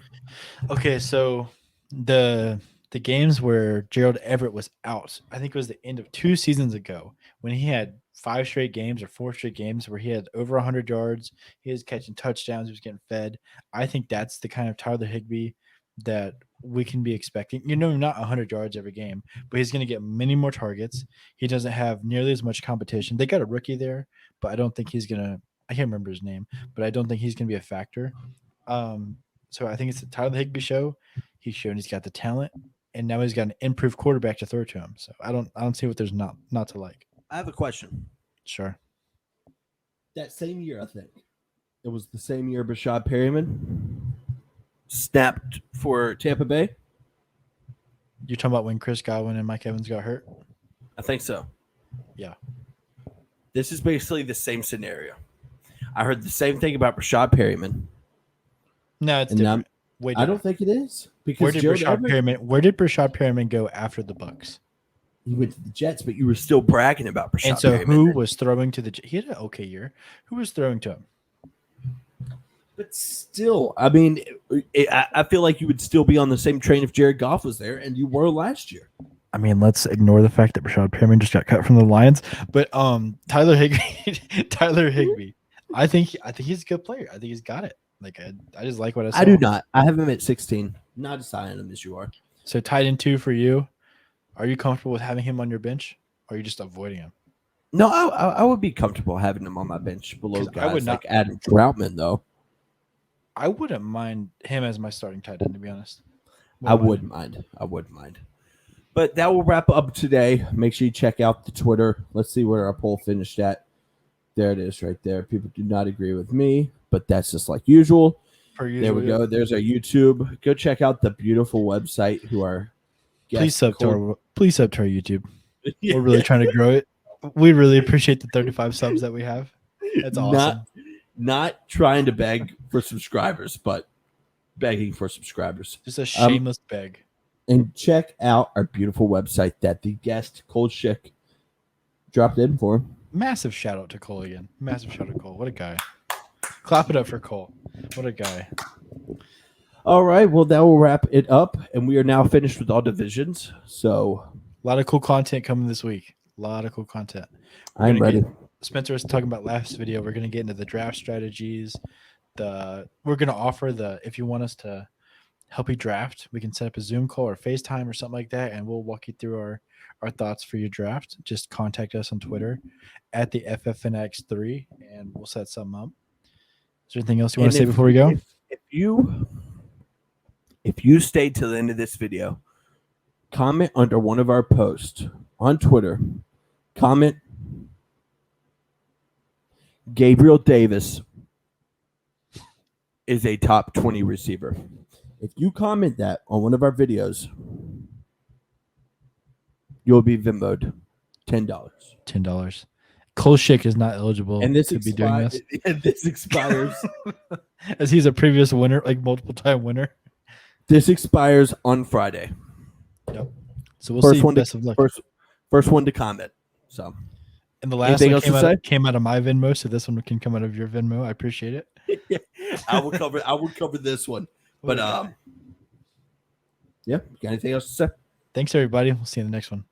Okay, so the games where Gerald Everett was out, I think it was the end of 2 seasons ago when he had 5 straight games or 4 straight games where he had over 100 yards. He was catching touchdowns. He was getting fed. I think that's the kind of Tyler Higbee that we can be expecting. Not 100 yards every game, but he's going to get many more targets. He doesn't have nearly as much competition. They got a rookie there, but I don't think he's going to – I can't remember his name, but I don't think he's going to be a factor. So I think it's the Tyler Higbee show. He's shown he's got the talent, and now he's got an improved quarterback to throw to him. So I don't see what there's not to like. I have a question. Sure. That same year, I think it was the same year Rashad Perryman snapped for Tampa Bay. You're talking about when Chris Godwin and Mike Evans got hurt? I think so. Yeah. This is basically the same scenario. I heard the same thing about Rashad Perryman. No, it's different. I don't think it is. Because where did Rashad Perryman go after the Bucs? He went to the Jets, but you were still bragging about Rashad And so Perryman. Who was throwing to the Jets? He had an okay year. Who was throwing to him? But still, I mean, I feel like you would still be on the same train if Jared Goff was there, and you were last year. I mean, let's ignore the fact that Rashad Perryman just got cut from the Lions. But Tyler Higbee, I think he's a good player. I think he's got it. Like I just like what I saw. I do not. I have him at 16. Not as high on him as you are. So tight end 2 for you. Are you comfortable with having him on your bench, or are you just avoiding him? No, I would be comfortable having him on my bench below guys I would not, like Adam Troutman, though. I wouldn't mind him as my starting tight end, to be honest. I wouldn't mind. But that will wrap up today. Make sure you check out the Twitter. Let's see where our poll finished at. There it is right there. People do not agree with me, but that's just like usual. There we go. There's our YouTube. Go check out the beautiful website who are Please sub to our YouTube. We're really trying to grow it. We really appreciate the 35 subs that we have. That's awesome. Not trying to beg for subscribers, but begging for subscribers. Just a shameless beg. And check out our beautiful website that the guest Cole Schick dropped in for. Massive shout out to Cole again. Massive shout out to Cole. What a guy. Clap it up for Cole. What a guy. All right. Well, that will wrap it up. And we are now finished with all divisions. So a lot of cool content coming this week. A lot of cool content. I'm ready. Spencer was talking about last video. We're going to get into the draft strategies. We're going to offer if you want us to help you draft, we can set up a Zoom call or FaceTime or something like that, and we'll walk you through our thoughts for your draft. Just contact us on Twitter at the FFNX3, and we'll set something up. Is there anything else you want to say before we go? If you stayed till the end of this video, comment under one of our posts on Twitter. Comment Gabriel Davis is a top 20 receiver. If you comment that on one of our videos, you'll be Venmo'd $10. $10. Cole Schick is not eligible to be doing this. And this expires. As he's a previous winner, like multiple time winner. This expires on Friday. Yep. So we'll see. Best of luck. First one to comment. So. And the last one came out of my Venmo, so this one can come out of your Venmo. I appreciate it. Yeah, I will cover this one. But yeah, got anything else to say? Thanks everybody. We'll see you in the next one.